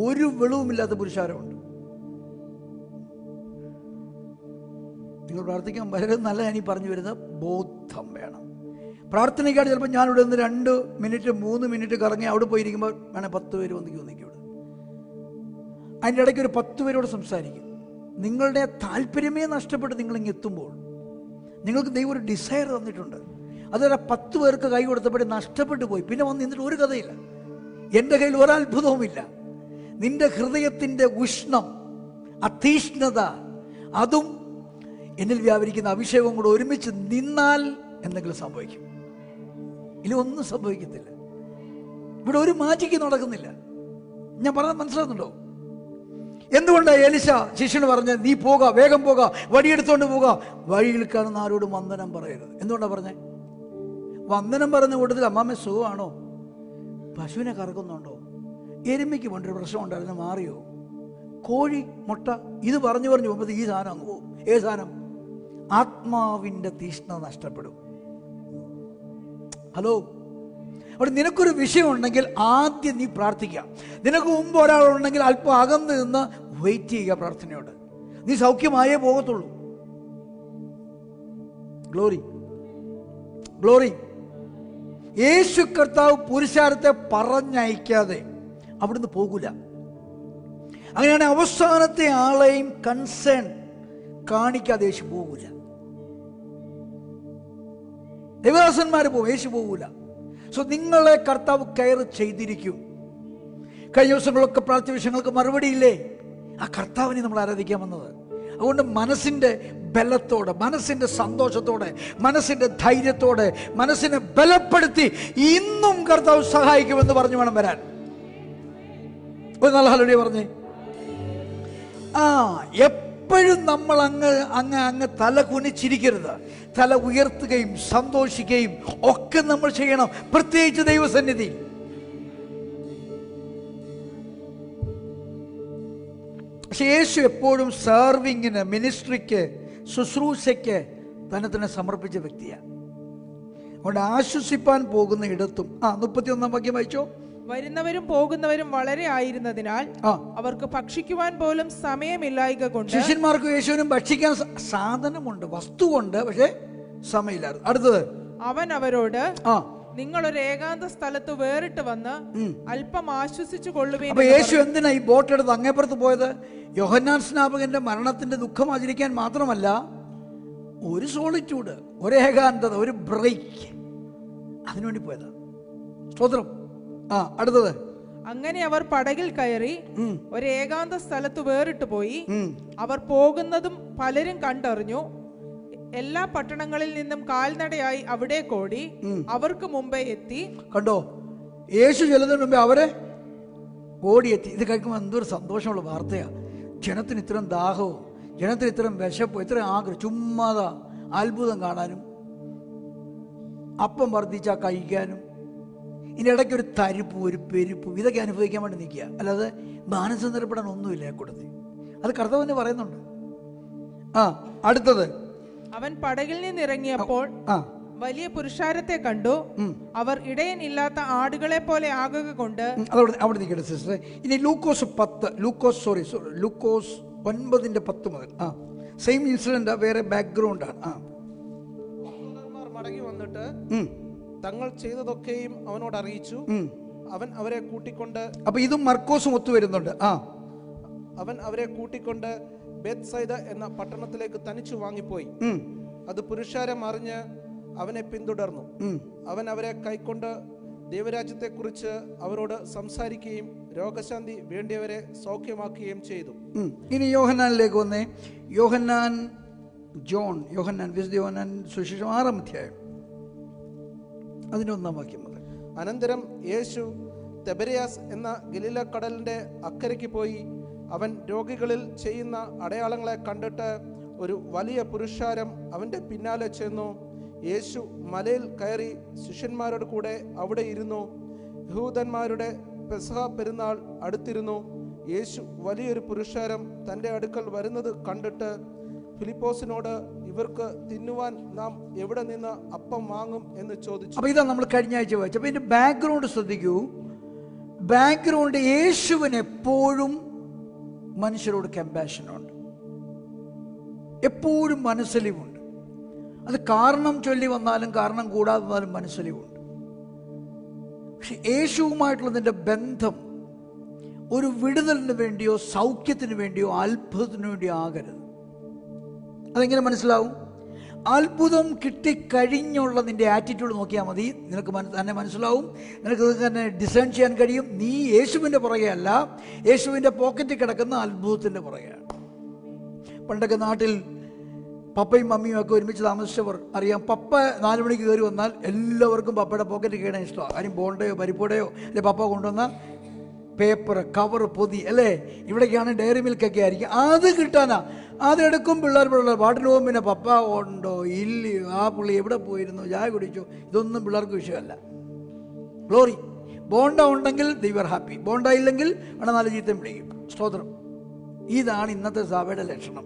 ഒരു വെളിവുമില്ലാത്ത പുരുഷാരമുണ്ട്. നിങ്ങൾ പ്രാർത്ഥിക്കാൻ വളരെ നല്ലതാണ് ഈ പറഞ്ഞു വരുന്നത്. ബോധം വേണം. പ്രാർത്ഥനയ്ക്കാണ് ചിലപ്പോൾ ഞാനിവിടെ നിന്ന് 2 മിനിറ്റ് 3 മിനിറ്റ് കറങ്ങി അവിടെ പോയിരിക്കുമ്പോൾ വേണേൽ 10 പേര് വന്നിരിക്കും. അതിൻ്റെ ഇടയ്ക്ക് ഒരു 10 പേരോട് സംസാരിക്കും. നിങ്ങളുടെ താല്പര്യമേ നഷ്ടപ്പെട്ട് നിങ്ങളിങ്ങ് എത്തുമ്പോൾ നിങ്ങൾക്ക് ദൈവം ഒരു ഡിസയർ തന്നിട്ടുണ്ട്. അതുവരെ 10 പേർക്ക് കൈ കൊടുത്തപ്പോഴേ നഷ്ടപ്പെട്ടു പോയി. പിന്നെ വന്ന് നിന്നിട്ട് ഒരു കഥയില്ല. എൻ്റെ കയ്യിൽ ഒരത്ഭുതവുമില്ല. നിന്റെ ഹൃദയത്തിൻ്റെ ഉഷ്ണം, അതീഷ്ണത, അതും എന്നിൽ വ്യാപരിക്കുന്ന അഭിഷേകവും കൂടെ ഒരുമിച്ച് നിന്നാൽ എന്തെങ്കിലും സംഭവിക്കും. ഇല്ല, ഒന്നും സംഭവിക്കത്തില്ല. ഇവിടെ ഒരു മാജിക്ക് നടക്കുന്നില്ല. ഞാൻ പറഞ്ഞത് മനസ്സിലാക്കുന്നുണ്ടോ? എന്തുകൊണ്ടാണ് എലിശ ശിഷ്യന് പറഞ്ഞത്, നീ പോക, വേഗം പോക, വടിയെടുത്തോണ്ട് പോക, വഴിയിൽ കാണുന്ന ആരോടും വന്ദനം പറയരുത്? എന്തുകൊണ്ടാണ് പറഞ്ഞത്? വന്ദനം പറഞ്ഞ കൂട്ടത്തിൽ അമ്മാമ്മ സുഖമാണോ? പശുവിനെ കറക്കുന്നുണ്ടോ? എരുമയ്ക്ക് കൊണ്ടൊരു പ്രശ്നം ഉണ്ടായിരുന്നു, മാറിയോ? കോഴി, മുട്ട, ഇത് പറഞ്ഞു പോകുമ്പോൾ ഈ സാധനം അങ്ങ് പോകും. ഏത് സാധനം? ആത്മാവിൻ്റെ തീഷ്ണത നഷ്ടപ്പെടും. ഹലോ, അവിടെ നിനക്കൊരു വിഷയം ഉണ്ടെങ്കിൽ ആദ്യം നീ പ്രാർത്ഥിക്കുക. നിനക്ക് മുമ്പ് ഒരാളുണ്ടെങ്കിൽ അല്പം അകന്ന് നിന്ന് വെയിറ്റ് ചെയ്യുക പ്രാർത്ഥനയോട്. നീ സൗഖ്യമായേ പോകത്തുള്ളൂ. Glory, glory. യേശു കർത്താവ് പുരുഷാരത്തെ പറഞ്ഞയക്കാതെ അവിടുന്ന് പോകൂല. അങ്ങനെയാണ് അവസാനത്തെ ആളെയും കൺസേൺ കാണിക്കാതെ യേശു പോകൂല. ദേവദാസന്മാർ പോകും, യേശു പോകൂല. സോ നിങ്ങളെ കർത്താവ് കെയർ ചെയ്തിരിക്കും. കഴിഞ്ഞ ദിവസങ്ങളൊക്കെ പ്രാർത്ഥന വിഷയങ്ങൾക്ക് മറുപടിയില്ലേ? ആ കർത്താവിനെ നമ്മൾ ആരാധിക്കാൻ വന്നത്. അതുകൊണ്ട് മനസ്സിൻ്റെ ബലത്തോടെ, മനസ്സിൻ്റെ സന്തോഷത്തോടെ, മനസ്സിൻ്റെ ധൈര്യത്തോടെ, മനസ്സിനെ ബലപ്പെടുത്തി ഇന്നും കർത്താവ് സഹായിക്കുമെന്ന് പറഞ്ഞു വേണം വരാൻ. ഒരു നല്ല ഹല്ലേലൂയ പറഞ്ഞേ. എപ്പോഴും നമ്മൾ അങ്ങ് തല കുനിച്ചിരിക്കരുത്. തല ഉയർത്തുകയും സന്തോഷിക്കുകയും ഒക്കെ നമ്മൾ ചെയ്യണം, പ്രത്യേകിച്ച് ദൈവസന്നിധി. പക്ഷെ യേശു എപ്പോഴും സർവിങ്ങിന്, മിനിസ്ട്രിക്ക്, ശുശ്രൂഷയ്ക്ക് തന്നെ സമർപ്പിച്ച വ്യക്തിയാണ്. അതുകൊണ്ട് ആശ്വസിപ്പാൻ പോകുന്ന ഇടത്തും 31 വാക്യം വായിച്ചോ. വരുന്നവരും പോകുന്നവരും വളരെ ആയിരുന്നതിനാൽ അവർക്ക് ഭക്ഷിക്കുവാൻ പോലും സമയമില്ലായ്ക കൊണ്ട്. ശിഷ്യന്മാർക്ക് യേശുവിനും ഭക്ഷിക്കാൻ സാധനമുണ്ട്, വസ്തുവുണ്ട്, പക്ഷെ സമയമില്ലായിരുന്നു. അടുത്തത്, അവൻ അവരോട് നിങ്ങളൊരു ഏകാന്ത സ്ഥലത്ത് വേറിട്ട് വന്ന് അല്പം ആശ്വസിച്ചു കൊള്ളുവേൻ. അപ്പൊ യേശു എന്തിനാ ഈ ബോട്ട് എടുത്ത് അങ്ങേപ്പുറത്ത് പോയത്? യോഹന്നാൻ സ്നാപകന്റെ മരണത്തിന്റെ ദുഃഖം ആചരിക്കാൻ മാത്രമല്ല, ഒരു സോളിറ്റ്യൂഡ്, ഒരു ഏകാന്തത, ഒരു ബ്രേക്ക്, അതിനുവേണ്ടി പോയതാ. സ്തോത്രം. അടുത്തത്, അങ്ങനെ അവർ പടകിൽ കയറി ഒരു ഏകാന്ത സ്ഥലത്ത് വേറിട്ട് പോയി. അവർ പോകുന്നതും പലരും കണ്ടറിഞ്ഞു. എല്ലാ പട്ടണങ്ങളിൽ നിന്നും കാൽനടയായി അവിടെ കോടി അവർക്ക് മുമ്പേ എത്തി. കണ്ടോ, യേശു ചെല്ലുന്നതിന് മുമ്പേ അവരെ ഓടിയെത്തി. ഇത് കേൾക്കുമ്പോൾ എന്തൊരു സന്തോഷമുള്ള വാർത്തയാ. ജനത്തിന് ഇത്രയും ദാഹവും, ജനത്തിന് ഇത്രയും വിശപ്പും, ഇത്രയും ആഗ്രഹം, ചുമ്മാതാ അത്ഭുതം കാണാനും, അപ്പം വർദ്ധിച്ചാൽ കഴിക്കാനും, ഇതിനിടയ്ക്ക് ഒരു തരിപ്പും ഒരു പെരുപ്പും ഇതൊക്കെ അനുഭവിക്കാൻ വേണ്ടി നിൽക്കുക. അല്ലാതെ മാനസന്തരപ്പെടാൻ ഒന്നുമില്ല ആ കൂട്ടത്തിൽ. അത് കർത്താവ് തന്നെ പറയുന്നുണ്ട്. അടുത്തത്, അവൻ പടകിൽ നിന്നിറങ്ങിയപ്പോൾ വലിയ പുരുഷാരത്തെ കണ്ടു. അവർ ഇടയനില്ലാത്ത ആടുകളെ പോലെ ആകുക കൊണ്ട്. അവിടെ നിൽക്കട്ടെ സിസ്റ്റർ. ഇനി ലൂക്കോസ് 9:10 മുതൽ സെയിം ഇൻസിഡന്റ്, വേറെ ബാക്ക്ഗ്രൗണ്ടാണ്. മടങ്ങി വന്നിട്ട് തങ്ങൾ ചെയ്തതൊക്കെയും അവനോട് അറിയിച്ചു. അവൻ അവരെ കൂട്ടിക്കൊണ്ട്, അപ്പൊ ഇതും മർക്കോസും ഒത്തുവരുന്നുണ്ട്. അവൻ അവരെ കൂട്ടിക്കൊണ്ട് ബേത്സൈദ എന്ന പട്ടണത്തിലേക്ക് തനിച്ചു വാങ്ങിപ്പോയി. അത് പുരുഷാരം അറിഞ്ഞ് അവനെ പിന്തുടർന്നു. അവൻ അവരെ കൈക്കൊണ്ട് ദൈവരാജ്യത്തെക്കുറിച്ച് അവരോട് സംസാരിക്കുകയും രോഗശാന്തി വേണ്ടിയവരെ സൗഖ്യമാക്കുകയും ചെയ്തു. ഇനി യോഹന്നാനിലേക്ക് വന്നേ. യോഹന്നാൻ വിശുദ്ധ യോഹന്നാൻ സുവിശേഷം 6-ാം അധ്യായം അതിന്റെ 1-ാം വാക്യം മുതൽ. അനന്തരം യേശു തെബരിയാസ് എന്ന ഗലീല കടലിന്റെ അക്കരയ്ക്ക് പോയി. അവൻ രോഗികളിൽ ചെയ്യുന്ന അടയാളങ്ങളെ കണ്ടിട്ട് ഒരു വലിയ പുരുഷാരം അവന്റെ പിന്നാലെ ചെന്നു. യേശു മലയിൽ കയറി ശിഷ്യന്മാരോട് കൂടെ അവിടെ ഇരുന്നു. യഹൂദന്മാരുടെ പെസഹ പെരുന്നാൾ അടുത്തിരുന്നു. യേശു വലിയൊരു പുരുഷാരം തൻ്റെ അടുക്കൽ വരുന്നത് കണ്ടിട്ട് ഫിലിപ്പോസിനോട്, ഇവർക്ക് തിന്നുവാൻ നാം എവിടെ നിന്ന് അപ്പം വാങ്ങും എന്ന് ചോദിച്ചു. അപ്പൊ ഇതാ നമ്മൾ കഴിഞ്ഞ ആഴ്ച വായിച്ചു. അപ്പൊ ഇതിന്റെ ബാക്ക്ഗ്രൗണ്ട് ശ്രദ്ധിക്കൂ. ബാക്ക്ഗ്രൗണ്ട്, യേശുവിന് എപ്പോഴും മനുഷ്യരോട് കമ്പാഷനുണ്ട്, എപ്പോഴും മനസ്സലിവുണ്ട്. അത് കാരണം ചൊല്ലി വന്നാലും കാരണം കൂടാതെ വന്നാലും മനസ്സലിവുണ്ട്. പക്ഷെ യേശുവുമായിട്ടുള്ളതിൻ്റെ ബന്ധം ഒരു വിടുതലിന് വേണ്ടിയോ സൗഖ്യത്തിന് വേണ്ടിയോ അത്ഭുതത്തിന് വേണ്ടിയോ ആകരുത്. അതെങ്ങനെ മനസ്സിലാവും? അത്ഭുതം കിട്ടിക്കഴിഞ്ഞുള്ള നിന്റെ ആറ്റിറ്റ്യൂഡ് നോക്കിയാൽ മതി. നിനക്ക് തന്നെ മനസ്സിലാവും, നിനക്ക് തന്നെ ഡിസൈൻ ചെയ്യാൻ കഴിയും. നീ യേശുവിൻ്റെ പുറകെ അല്ല, യേശുവിൻ്റെ പോക്കറ്റിൽ കിടക്കുന്ന അത്ഭുതത്തിൻ്റെ പുറകെയാണ്. പണ്ടൊക്കെ നാട്ടിൽ പപ്പയും മമ്മിയും ഒക്കെ ഒരുമിച്ച് താമസിച്ചവർ അറിയാം. പപ്പ 4 മണിക്ക് കയറി വന്നാൽ എല്ലാവർക്കും പപ്പയുടെ പോക്കറ്റ് കയറാൻ ഇഷ്ടമാണ്. കാര്യം ബോണ്ടയോ പരിപ്പോടയോ അല്ലെ പപ്പ കൊണ്ടുവന്ന പേപ്പർ കവർ പൊതി അല്ലേ, ഇവിടേക്കാണ് ഡയറി മിൽക്കൊക്കെ ആയിരിക്കും, അത് കിട്ടാനാ. അതെടുക്കും പിള്ളേർ പാട്ടിൽ പോകും. പിന്നെ പപ്പ ഉണ്ടോ ഇല്ലയോ, ആ പുള്ളി എവിടെ പോയിരുന്നു, ചായ കുടിച്ചോ, ഇതൊന്നും പിള്ളേർക്ക് വിഷയമല്ല. ഗ്ലോറി. ബോണ്ട ഉണ്ടെങ്കിൽ ദേ ആർ ഹാപ്പി, ബോണ്ട ഇല്ലെങ്കിൽ അവിടെ 4 ചീത്തം പിടിക്കും. സ്തോത്രം. ഇതാണ് ഇന്നത്തെ സഭയുടെ ലക്ഷണം.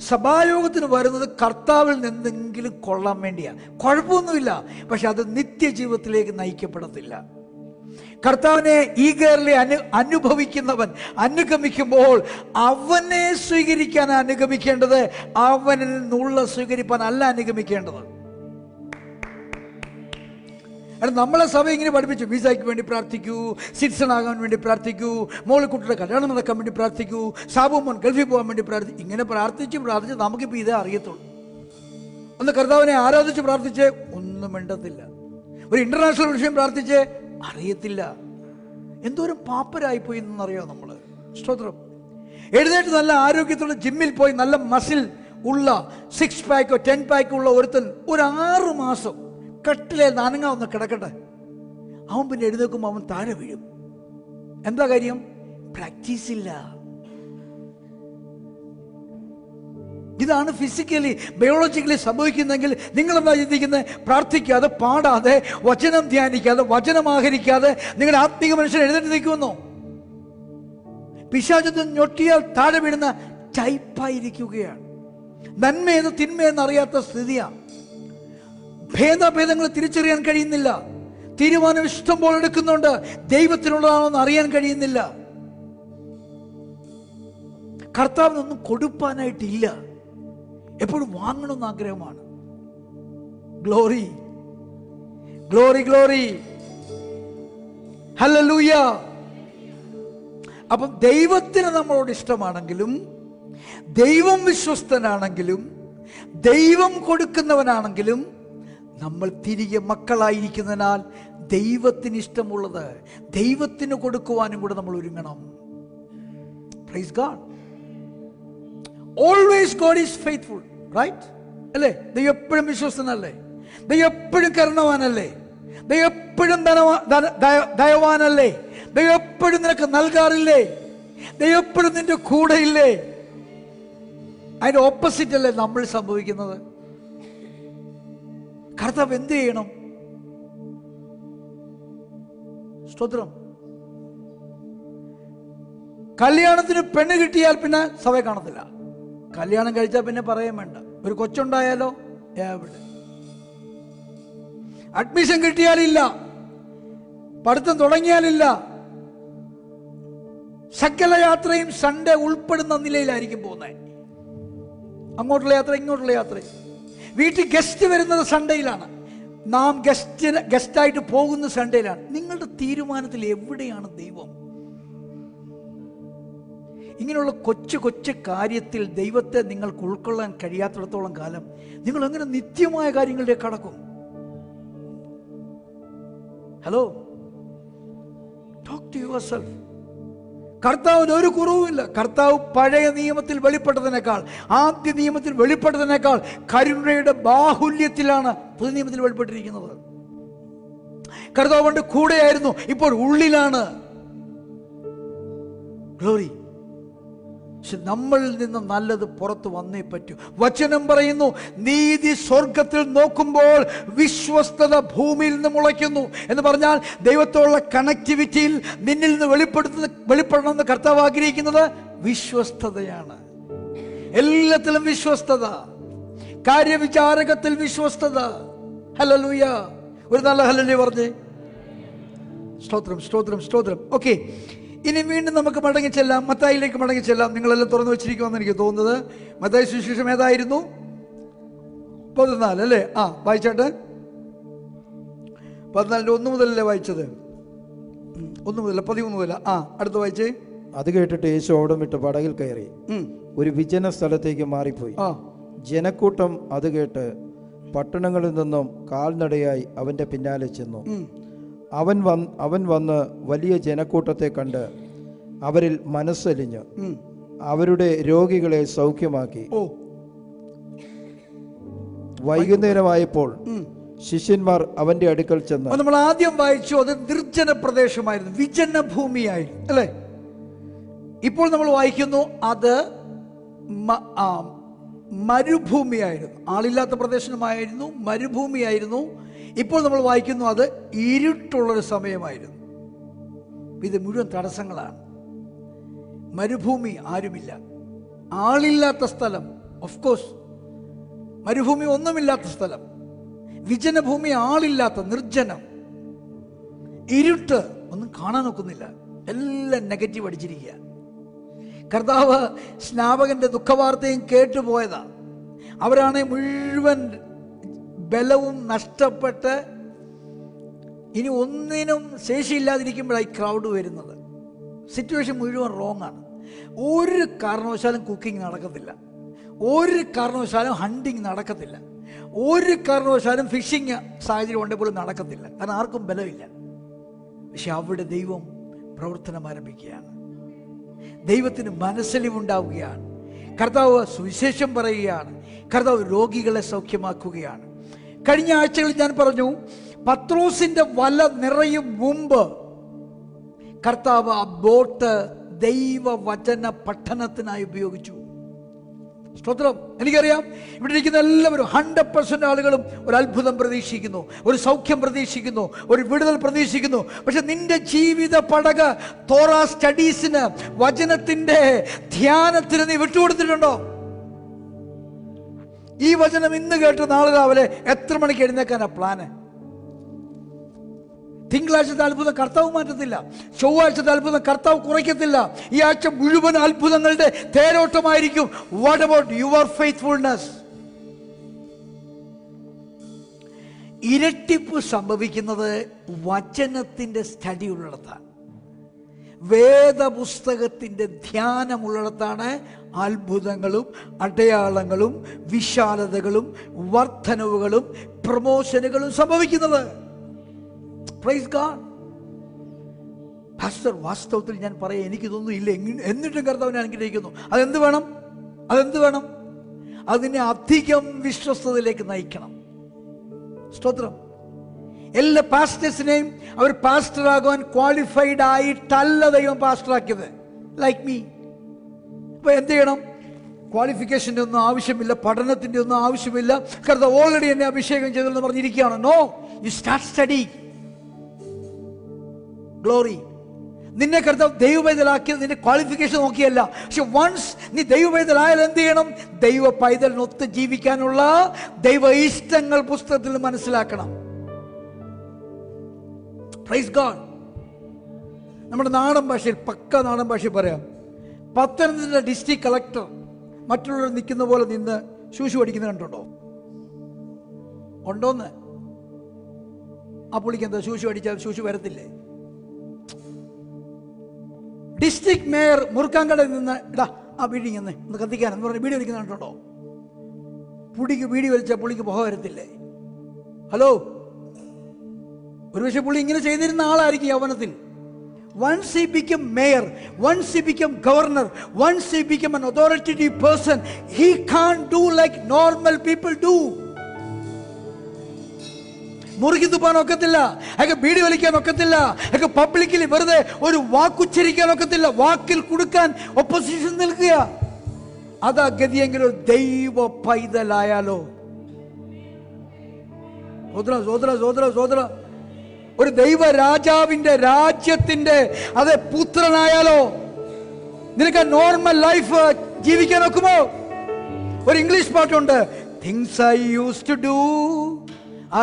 സഭായോഗത്തിന് വരുന്നത് കർത്താവിൽ നിന്നെങ്കിലും കൊള്ളാൻ വേണ്ടിയാണ്. കുഴപ്പമൊന്നുമില്ല, പക്ഷെ അത് നിത്യജീവിതത്തിലേക്ക് നയിക്കപ്പെടത്തില്ല. കർത്താവിനെ ഈഗർലി അനുഭവിക്കുന്നവൻ അനുഗമിക്കുമ്പോൾ അവനെ സ്വീകരിക്കാൻ അനുഗമിക്കേണ്ടത്, അവനിൽ നിന്നുള്ള സ്വീകരിപ്പാൻ അല്ല അനുഗമിക്കേണ്ടത്. നമ്മളെ സഭ ഇങ്ങനെ പഠിപ്പിച്ചു, വിസയ്ക്ക് വേണ്ടി പ്രാർത്ഥിക്കൂ, സിറ്റിസൺ ആകാൻ വേണ്ടി പ്രാർത്ഥിക്കൂ, മോളിക്കുട്ടിയുടെ കല്യാണം നടക്കാൻ വേണ്ടി പ്രാർത്ഥിക്കൂ, സാബു മോൻ ഗൾഫിൽ പോകാൻ വേണ്ടി പ്രാർത്ഥിക്കൂ. ഇങ്ങനെ പ്രാർത്ഥിച്ച് നമുക്കിപ്പോൾ ഇതേ അറിയത്തുള്ളൂ. ഒന്ന് കർത്താവിനെ ആരാധിച്ച് പ്രാർത്ഥിച്ച് ഒന്നും മിണ്ടത്തില്ല. ഒരു ഇന്റർനാഷണൽ വിഷയം പ്രാർത്ഥിച്ച് അറിയത്തില്ല. എന്തോരം പാപ്പരായിപ്പോയി എന്നറിയാം നമ്മൾ. സ്തോത്രം. എഴുന്നേറ്റ് നല്ല ആരോഗ്യത്തോടെ ജിമ്മിൽ പോയി നല്ല മസിൽ ഉള്ള 6 പാക്കോ 10 പാക്കോ ഉള്ള ഒരുത്തൻ ഒരു 6 മാസം കട്ടിലെ നനങ്ങാവുന്ന കിടക്കട്ടെ, അവൻ പിന്നെ എഴുന്നേൽക്കുമ്പോൾ അവൻ താഴെ വീഴും. എന്താ കാര്യം? പ്രാക്ടീസ് ഇല്ല. ഇതാണ് ഫിസിക്കലി ബയോളജിക്കലി സംഭവിക്കുന്നെങ്കിൽ നിങ്ങൾ എന്താ ചിന്തിക്കുന്നത്? പ്രാർത്ഥിക്കാതെ, പാടാതെ, വചനം ധ്യാനിക്കാതെ, വചനം ആഹരിക്കാതെ നിങ്ങളുടെ ആത്മീക മനുഷ്യൻ എഴുന്നേറ്റ് നിൽക്കുമെന്നോ? പിശാചിനെ ഞൊട്ടിയാൽ താഴെ വീഴുന്ന ടൈപ്പായിരിക്കുകയാണ്. നന്മയെന്ന് തിന്മയെന്ന് അറിയാത്ത സ്ഥിതിയാണ്. ഭേദഭേദങ്ങൾ തിരിച്ചറിയാൻ കഴിയുന്നില്ല. തീരുമാനം ഇഷ്ടം പോലെ എടുക്കുന്നുണ്ട്, ദൈവത്തിനുള്ളതാണെന്ന് അറിയാൻ കഴിയുന്നില്ല. കർത്താവിനൊന്നും കൊടുപ്പാനായിട്ടില്ല, എപ്പോഴും വാങ്ങണമെന്ന് ആഗ്രഹമാണ്. Glory, glory, glory, hallelujah. അപ്പം ദൈവത്തിന് നമ്മളോട് ഇഷ്ടമാണെങ്കിലും, ദൈവം വിശ്വസ്തനാണെങ്കിലും, ദൈവം കൊടുക്കുന്നവനാണെങ്കിലും, നമ്മൾ തിരികെ മക്കളായിരിക്കുന്നതിനാൽ ദൈവത്തിന് ഇഷ്ടമുള്ളത് ദൈവത്തിന് കൊടുക്കുവാനും കൂടെ നമ്മൾ ഒരുങ്ങണം. Praise God. Always God is faithful, right അല്ലേ? ദൈവം എപ്പോഴും വിശ്വസ്തനല്ലേ? ദൈവം എപ്പോഴും കരുണവാനല്ലേ? ദൈവം എപ്പോഴും ദയവാനല്ലേ? ദൈവം എപ്പോഴും നിനക്ക് നൽകാറില്ലേ? ദൈവം എപ്പോഴും നിന്റെ കൂടെ ഇല്ലേ? അതിന്റെ ഓപ്പോസിറ്റ് അല്ലേ നമ്മൾ സംഭവിക്കുന്നത്? കർത്താവ് എന്ത് ചെയ്യണം? സ്തോത്രം. കല്യാണത്തിന് പെണ്ണ് കിട്ടിയാൽ പിന്നെ സഭയെ കാണത്തില്ല. കല്യാണം കഴിച്ചാൽ പിന്നെ പറയാൻ വേണ്ട. ഒരു കൊച്ചുണ്ടായാലോ എവിടെ? അഡ്മിഷൻ കിട്ടിയാലില്ല, പഠിത്തം തുടങ്ങിയാലില്ല. സകല യാത്രയും സൺഡേ ഉൾപ്പെടുന്ന നിലയിലായിരിക്കും പോകുന്നത്. അങ്ങോട്ടുള്ള യാത്ര, ഇങ്ങോട്ടുള്ള യാത്ര. വീട്ടിൽ ഗസ്റ്റ് വരുന്നത് സൺഡേയിലാണ്, നാം ഗസ്റ്റായിട്ട് പോകുന്ന സൺഡേയിലാണ്. നിങ്ങളുടെ തീരുമാനത്തിൽ എവിടെയാണ് ദൈവം? ഇങ്ങനെയുള്ള കൊച്ചു കൊച്ചു കാര്യത്തിൽ ദൈവത്തെ നിങ്ങൾക്ക് ഉൾക്കൊള്ളാൻ കഴിയാത്തിടത്തോളം കാലം നിങ്ങൾ എങ്ങനെ നിത്യമായ കാര്യങ്ങളിലേക്ക് കടക്കും? Hello, talk to yourself. കർത്താവിന് ഒരു കുറവുമില്ല. കർത്താവ് പഴയ നിയമത്തിൽ വെളിപ്പെട്ടതിനേക്കാൾ, ആദ്യ നിയമത്തിൽ വെളിപ്പെട്ടതിനേക്കാൾ കരുണയുടെ ബാഹുല്യത്തിലാണ് പുതിയ നിയമത്തിൽ വെളിപ്പെട്ടിരിക്കുന്നത്. കർത്താവ് കൊണ്ട് കൂടെയായിരുന്നു, ഇപ്പോൾ ഉള്ളിലാണ്. ഗ്ലോറി. പക്ഷെ നമ്മളിൽ നിന്ന് നല്ലത് പുറത്തു വന്നേ പറ്റൂ. വചനം പറയുന്നു, നീതി സ്വർഗത്തിൽ നോക്കുമ്പോൾ വിശ്വസ്തത ഭൂമിയിൽ നിന്ന് മുളയ്ക്കുന്നു എന്ന് പറഞ്ഞാൽ ദൈവത്തോടുള്ള കണക്ടിവിറ്റിയിൽ നിന്നിൽ നിന്ന് വെളിപ്പെടണമെന്ന് കർത്താവ് ആഗ്രഹിക്കുന്നത് വിശ്വസ്തതയാണ്. എല്ലാത്തിലും വിശ്വസ്തത, കാര്യവിചാരകത്തിൽ വിശ്വസ്തത. ഹല്ലേലൂയ. ഒരു നല്ല ഹല്ലേലൂയ പറഞ്ഞേ. സ്തോത്രം, സ്തോത്രം, സ്തോത്രം. ഓക്കെ, ഇനി വീണ്ടും നമുക്ക് മടങ്ങി ചെല്ലാം, മത്തായിലേക്ക് മടങ്ങി ചെല്ലാം. നിങ്ങളെല്ലാം തുറന്നു വെച്ചിരിക്കുമെന്ന് എനിക്ക് തോന്നുന്നത്. മത്തായി സുവിശേഷം ഏതായിരുന്നു? 14 അല്ലേ? വായിച്ചാട്ടെ. 14 1 മുതലല്ലേ വായിച്ചത്? 1 മുതൽ 13 മുതൽ. അടുത്ത് വായിച്ചേ. അത് കേട്ടിട്ട് യേശു ഓടം വിട്ട് പടകിൽ കയറി ഒരു വിജന സ്ഥലത്തേക്ക് മാറിപ്പോയി. ജനക്കൂട്ടം അത് കേട്ട് പട്ടണങ്ങളിൽ നിന്നും കാൽനടയായി അവൻ്റെ പിന്നാലെ ചെന്നു. അവൻ വന്ന് വലിയ ജനക്കൂട്ടത്തെ കണ്ട് അവരിൽ മനസ്സലിഞ്ഞ് അവരുടെ രോഗികളെ സൗഖ്യമാക്കി. വൈകുന്നേരമായപ്പോൾ ശിഷ്യന്മാർ അവന്റെ അടുക്കൽ ചെന്ന്. നമ്മൾ ആദ്യം വായിച്ചു, അത് നിർജ്ജന പ്രദേശമായിരുന്നു, വിജന ഭൂമിയായിരുന്നു, അല്ലേ? ഇപ്പോൾ നമ്മൾ വായിക്കുന്നു അത് മരുഭൂമിയായിരുന്നു, ആളില്ലാത്ത പ്രദേശമായിരുന്നു, മരുഭൂമിയായിരുന്നു. ഇപ്പോൾ നമ്മൾ വായിക്കുന്നു അത് ഇരുട്ടുള്ളൊരു സമയമായിരുന്നു. ഇത് മുഴുവൻ തടസ്സങ്ങളാണ്. മരുഭൂമി, ആരുമില്ല, ആളില്ലാത്ത സ്ഥലം, ഓഫ് കോഴ്സ്. മരുഭൂമി ഒന്നുമില്ലാത്ത സ്ഥലം, വിജനഭൂമി, ആളില്ലാത്ത നിർജ്ജനം, ഇരുട്ട്, ഒന്നും കാണാൻ ഒക്കുന്നില്ല, എല്ലാം നെഗറ്റീവ് അടിച്ചിരിക്കുക. കർത്താവ് സ്നാപകന്റെ ദുഃഖവാർത്തയും കേട്ടുപോയതാ. അവരാണെ മുഴുവൻ ബലവും നഷ്ടപ്പെട്ട് ഇനി ഒന്നിനും ശേഷിയില്ലാതിരിക്കുമ്പോഴായി ക്രൗഡ് വരുന്നത്. സിറ്റുവേഷൻ മുഴുവൻ റോങ് ആണ്. ഒരു കാരണവശാലും കുക്കിംഗ് നടക്കത്തില്ല, ഒരു കാരണവശാലും ഹണ്ടിങ് നടക്കത്തില്ല, ഒരു കാരണവശാലും ഫിഷിങ് സാഹചര്യം ഉണ്ടെങ്കിൽ പോലും നടക്കത്തില്ല. കാരണം ആർക്കും ബലമില്ല. പക്ഷെ അവിടെ ദൈവം പ്രവർത്തനം ആരംഭിക്കുകയാണ്, ദൈവത്തിന് മനസ്സലിവുണ്ടാവുകയാണ്, കർത്താവ് സുവിശേഷം പറയുകയാണ്, കർത്താവ് രോഗികളെ സൗഖ്യമാക്കുകയാണ്. കഴിഞ്ഞ ആഴ്ചകളിൽ ഞാൻ പറഞ്ഞു, പത്രോസിന്റെ വല നിറയും മുമ്പ് കർത്താവ് ആ ബോട്ട് ദൈവവചന പഠനത്തിനായി ഉപയോഗിച്ചു. സ്തോത്രം. എനിക്കറിയാം ഇവിടെ ഇരിക്കുന്ന എല്ലാവരും 100% ആളുകളും ഒരു അത്ഭുതം പ്രതീക്ഷിക്കുന്നു, ഒരു സൗഖ്യം പ്രതീക്ഷിക്കുന്നു, ഒരു വിടുതൽ പ്രതീക്ഷിക്കുന്നു. പക്ഷെ നിന്റെ ജീവിത പടക തോറ സ്റ്റഡീസിന്, വചനത്തിന്റെ ധ്യാനത്തിന് നീ വിട്ടുകൊടുത്തിട്ടുണ്ടോ? ഈ വചനം ഇന്ന് കേട്ട് നാളെ രാവിലെ എത്ര മണിക്ക് എഴുന്നേക്കാനാ പ്ലാന്? തിങ്കളാഴ്ചത്തെ അത്ഭുതം കർത്താവ് മാറ്റത്തില്ല, ചൊവ്വാഴ്ചത്തെ അത്ഭുതം കർത്താവ് കുറയ്ക്കത്തില്ല. ഈ ആഴ്ച മുഴുവൻ അത്ഭുതങ്ങളുടെ തേരോട്ടമായിരിക്കും. What about your faithfulness? ഇരട്ടിപ്പ് സംഭവിക്കുന്നത് വചനത്തിന്റെ സ്റ്റഡി ഉള്ളിടത്താണ്, വേദപുസ്തകത്തിന്റെ ധ്യാനമുള്ളിടത്താണ് അത്ഭുതങ്ങളും അടയാളങ്ങളും വിശാലതകളും വർധനവുകളും പ്രമോഷനുകളും സംഭവിക്കുന്നത്. Praise God. പാസ്റ്റർ, വാസ്തവത്തിൽ ഞാൻ പറയാം, എനിക്കിതൊന്നും ഇല്ല, എന്നിട്ടും കർത്താവിനെ അനുഗ്രഹിക്കുന്നു. അതെന്ത് വേണം? അതെന്ത് വേണം? അതിനെ അധികം വിശ്വസ്തതയിലേക്ക് നയിക്കണം. സ്തോത്രം. എല്ലാ പാസ്റ്റേഴ്സിനെയും അവർ പാസ്റ്ററാകുവാൻ ക്വാളിഫൈഡ് ആയിട്ടല്ല ദൈവം പാസ്റ്ററാക്കിയത്. Like me. അപ്പൊ എന്ത് ചെയ്യണം? ക്വാളിഫിക്കേഷൻ്റെ ഒന്നും ആവശ്യമില്ല, പഠനത്തിൻ്റെ ഒന്നും ആവശ്യമില്ല. കർത്താവ് ഓൾറെഡി എന്നെ അഭിഷേകം ചെയ്തെന്ന് പറഞ്ഞിരിക്കുകയാണ്. No, you start study. Glory. നിന്നെ കർത്താവ് ദൈവപൈതലാക്കിയത് നിന്റെ ക്വാളിഫിക്കേഷൻ നോക്കിയല്ല. പക്ഷെ വൺസ് നീ ദൈവപൈതലായാൽ എന്ത് ചെയ്യണം? ദൈവ പൈതലിനൊത്ത് ജീവിക്കാനുള്ള ദൈവ ഇഷ്ടങ്ങൾ പുസ്തകത്തിൽ മനസ്സിലാക്കണം. Praise God. നമ്മുടെ നാടൻ ഭാഷയിൽ, പക്ക നാടൻ ഭാഷയിൽ പറയാം, പത്തനംതിട്ട ഡിസ്ട്രിക്ട് കളക്ടർ മറ്റുള്ളവർ നിൽക്കുന്ന പോലെ നിന്ന് ശൂശു അടിക്കുന്നത് കണ്ടുണ്ടോ? ഉണ്ടോന്ന്? ആ പുള്ളിക്ക് എന്താ, ശൂശു അടിച്ചാൽ ശൂശു വരത്തില്ലേ? ഡിസ്ട്രിക്ട് മേയർ മുറുക്കാങ്കടയിൽ നിന്ന് ഇടാ ആ ബീഡിങ് ഒന്ന് കത്തിക്കാൻ എന്ന് പറഞ്ഞ് വീഡിയോ വലിക്കുന്ന കണ്ടുണ്ടോ? പുള്ളിക്ക് വീഡിയോ വലിച്ചാൽ പുള്ളിക്ക് പുക വരത്തില്ലേ? ഹലോ, ഒരുപക്ഷെ പുള്ളി ഇങ്ങനെ ചെയ്തിരുന്ന ആളായിരിക്കും യൗവനത്തിൽ. Once he became mayor, once he became governor, once he became an authoritative person, he can't do like normal people do. മുറുകി തുപ്പാൻ ഒക്കത്തില്ല, അയാൾക്ക് ബീഡി വലിക്കാൻ ഒക്കത്തില്ല, അയാൾക്ക് പബ്ലിക്കിൽ വെറുതെ ഒരു വാക്കുച്ചരിക്കാൻ ഒക്കത്തില്ല, വാക്കിൽ കൊടുക്കാൻ ഒപ്പോസിഷൻ നിൽക്കുക. അതാ ഗതിയെങ്കിലും ദൈവ പൈതലായാലോ? ഒരു ദൈവ രാജാവിന്റെ രാജ്യത്തിന്റെ അതേ പുത്രനായാലോ നിനക്ക് നോർമൽ ലൈഫ് ജീവിക്കാൻ ഒക്കുമോ? ഒരു ഇംഗ്ലീഷ് പാട്ടുണ്ട്, Things I used to do,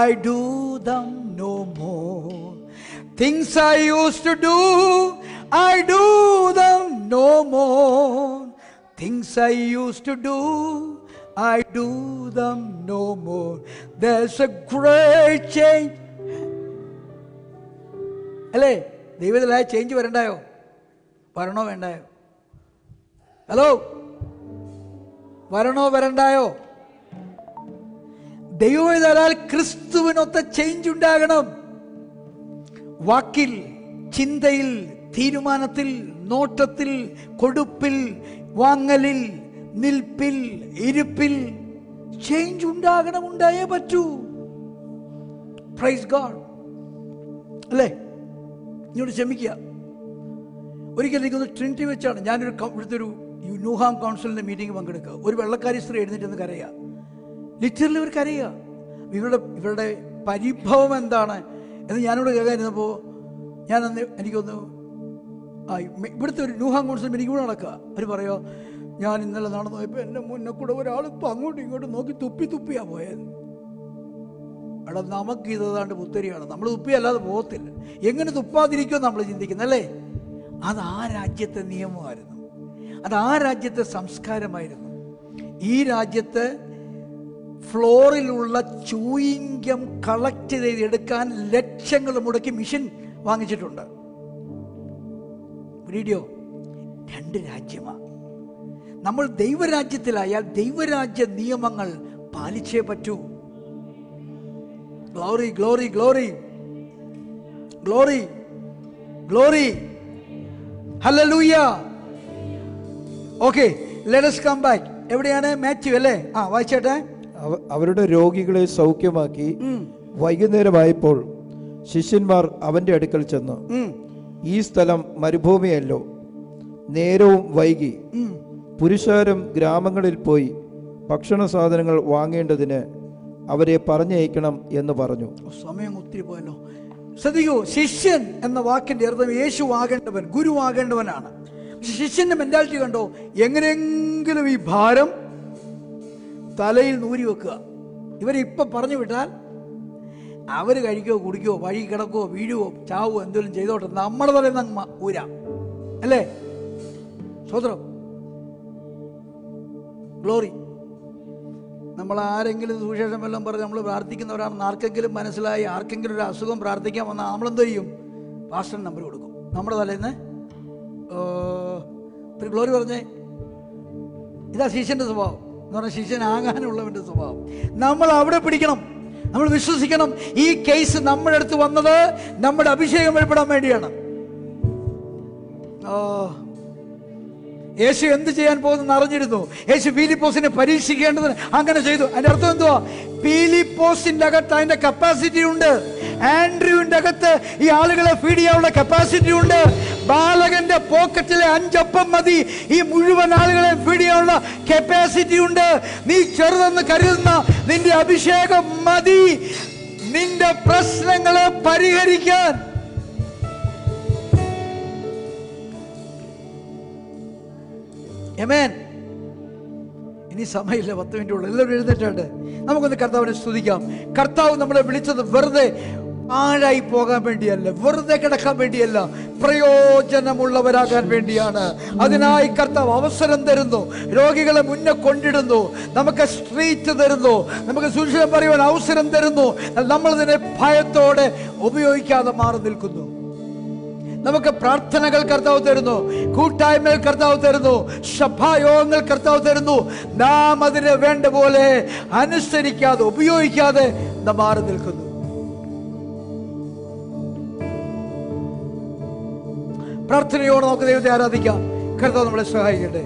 I do them no more. Things I used to do, I do them no more. Things I used to do, I do them no more. There's a great change. അല്ലേ? ദൈവത്തിലായ change വരണ്ടായോ? വരണോ വേണ്ടായോ? Hello, വരണോ വരണ്ടായോ? ദൈവവേദാൽ ക്രിസ്തുവിനൊത്ത change ഉണ്ടാകണം. വാക്കിൽ, ചിന്തയിൽ, തീരുമാനത്തിൽ, നോട്ടത്തിൽ, കൊടുപ്പിൽ, വാങ്ങലിൽ, നിൽപ്പിൽ, ഇരിപ്പിൽ change ഉണ്ടാകണം. ഉണ്ടായേ പറ്റൂ. Praise God. അല്ലേ? ഇങ്ങോട്ട് ക്ഷമിക്കുക. ഒരിക്കലും എനിക്കൊന്ന് ട്രിനിറ്റി വെച്ചാണ് ഇവിടുത്തെ ഒരു ന്യൂഹാം കൗൺസിലിൻ്റെ മീറ്റിംഗ് പങ്കെടുക്കുക. ഒരു വെള്ളക്കാരി സ്ത്രീ എഴുന്നേറ്റ് കരയുക. ലിറ്ററലി ഇവർ കരയുക. ഇവരുടെ പരിഭവം എന്താണ് എന്ന് ഞാനിവിടെ കേൾക്കാനിരുന്നപ്പോൾ ഞാനന്ന് എനിക്കൊന്ന് ഇവിടുത്തെ ഒരു ന്യൂഹാം കൗൺസിൽ മീറ്റിംഗ് കൂടെ നടക്കുക. അവർ പറയുക, ഞാൻ ഇന്നലെ നടന്നു പോയപ്പോൾ എൻ്റെ മുന്നേ കൂടെ ഒരാൾ ഇപ്പം അങ്ങോട്ടും ഇങ്ങോട്ടും നോക്കി തുപ്പിയാ പോയത്. അവിടെ നമുക്ക് ഇതാണ്ട് പുത്തരിയാണ്. നമ്മൾ തുപ്പിയല്ലാതെ പോകത്തില്ല. എങ്ങനെ തുപ്പാതിരിക്കുമോ നമ്മൾ ചിന്തിക്കുന്നല്ലേ? അത് ആ രാജ്യത്തെ നിയമമായിരുന്നു. അത് ആ രാജ്യത്തെ സംസ്കാരമായിരുന്നു. ഈ രാജ്യത്ത് ഫ്ലോറിലുള്ള ചൂയിങ്കം കളക്ട് ചെയ്തെടുക്കാൻ ലക്ഷങ്ങൾ മുടക്കി മിഷൻ വാങ്ങിച്ചിട്ടുണ്ട്. വീഡിയോ 2 രാജ്യമാണ്. നമ്മൾ ദൈവരാജ്യത്തിലായാൽ ദൈവരാജ്യ നിയമങ്ങൾ പാലിച്ചേ പറ്റൂ. Glory glory glory glory glory. Hallelujah. Okay, let us come back. എവിടെയാണ്? മാത്യു അല്ലേ? വായിച്ചേട്ടെ. അവരുടെ രോഗികളെ സൗഖ്യമാക്കി വൈകുന്നേരമായപ്പോൾ ശിഷ്യന്മാർ അവന്റെ അടുക്കൽ ചെന്ന്, ഈ സ്ഥലം മരുഭൂമിയല്ലോ, നേരവും വൈകി. പുരുഷാരം ഗ്രാമങ്ങളിൽ പോയി ഭക്ഷണ സാധനങ്ങൾ വാങ്ങേണ്ടതിന് അവരെ പറഞ്ഞയക്കണം എന്ന് പറഞ്ഞു. സമയം ഒത്തിരി പോയല്ലോ. ശ്രദ്ധിക്കൂ, ശിഷ്യൻ എന്ന വാക്കിന്റെ അർത്ഥം യേശു ആകേണ്ടവൻ, ഗുരു ആകേണ്ടവനാണ്. ശിഷ്യന്റെ മെന്റാലിറ്റി കണ്ടോ? എങ്ങനെയെങ്കിലും ഈ ഭാരം തലയിൽ നൂരി വെക്കുക. ഇവരെ ഇപ്പം പറഞ്ഞു വിട്ടാൽ അവർ കഴിക്കോ കുടിക്കോ വഴി കിടക്കോ വീഴുവോ ചാവോ എന്തെങ്കിലും ചെയ്തോട്ടെ, നമ്മുടെ തലയിൽ നിന്ന് ഊരാം. അല്ലേ? സ്വതന്ത്രം. ഗ്ലോറി. നമ്മൾ ആരെങ്കിലും സുവിശേഷം എല്ലാം പറഞ്ഞ് നമ്മൾ പ്രാർത്ഥിക്കുന്നവരാണെന്ന് ആർക്കെങ്കിലും മനസ്സിലായി, ആർക്കെങ്കിലും ഒരു അസുഖം പ്രാർത്ഥിക്കാൻ വന്നാൽ നമ്മളെന്തോ ചെയ്യും? പാസ്റ്റർ നമ്പർ കൊടുക്കും. നമ്മുടെ തലേന്ന് ഗ്ലോറി പറഞ്ഞേ, ഇതാ ശിഷ്യന്റെ സ്വഭാവം എന്ന് പറഞ്ഞാൽ ശിഷ്യനാകാനുള്ളവന്റെ സ്വഭാവം. നമ്മൾ അവിടെ പിടിക്കണം. നമ്മൾ വിശ്വസിക്കണം, ഈ കേസ് നമ്മുടെ അടുത്ത് വന്നത് നമ്മുടെ അഭിഷേകം വെളിപ്പെടാൻ വേണ്ടിയാണ്. യേശു എന്ത് ചെയ്യാൻ പോകുന്നെന്ന് അറിഞ്ഞിരുന്നു. യേശു ഫിലിപ്പോസിനെ പരീക്ഷിക്കേണ്ടതിന് അങ്ങനെ ചെയ്തു. അതിന്റെ അർത്ഥം എന്തുവാ? ഫിലിപ്പോസിന്റെ അകത്ത് അതിന്റെ കപ്പാസിറ്റി ഉണ്ട്. ആൻഡ്രൂവിന്റെ അകത്ത് ഈ ആളുകളെ ഫീഡ് ചെയ്യാനുള്ള കപ്പാസിറ്റി ഉണ്ട്. ബാലകന്റെ പോക്കറ്റിലെ 5 അപ്പം മതി ഈ മുഴുവൻ ആളുകളെ ഫീഡ് ചെയ്യാനുള്ള കപ്പാസിറ്റി ഉണ്ട്. നീ ചെറുതെന്ന് കരുതുന്ന നിന്റെ അഭിഷേകം മതി നിന്റെ പ്രശ്നങ്ങളെ പരിഹരിക്കാൻ. ആമേൻ. ഇനി സമയമില്ല, 10 മിനിറ്റ് ഉള്ളൂ. എല്ലാവരും എഴുന്നേറ്റാണ്ട് നമുക്കൊന്ന് കർത്താവിനെ സ്തുതിക്കാം. കർത്താവ് നമ്മളെ വിളിച്ചത് വെറുതെ ആഴായി പോകാൻ വേണ്ടിയല്ല, വെറുതെ കിടക്കാൻ വേണ്ടിയല്ല, പ്രയോജനമുള്ളവരാകാൻ വേണ്ടിയാണ്. അതിനായി കർത്താവ് അവസരം തരുന്നു, രോഗികളെ മുന്നേ കൊണ്ടിടുന്നു, നമുക്ക് സ്ട്രീറ്റ് തരുന്നു, നമുക്ക് സുരക്ഷിതം പറയുവാൻ അവസരം തരുന്നു. നമ്മളതിനെ ഭയത്തോടെ ഉപയോഗിക്കാതെ മാറി നിൽക്കുന്നു. നമുക്ക് പ്രാർത്ഥനകൾ കർത്താവ് തരുന്നു, കൂട്ടായ്മകൾ കർത്താവ് തരുന്നു, സഭായോഗങ്ങൾ കർത്താവ് തരുന്നു. നാം അതിനെ വേണ്ട പോലെ അനുസരിക്കാതെ ഉപയോഗിക്കാതെ നാം മാറി നിൽക്കുന്നു. പ്രാർത്ഥനയോടെ നമുക്ക് ദൈവത്തെ ആരാധിക്കാം. കർത്താവ് നമ്മളെ സഹായിക്കട്ടെ.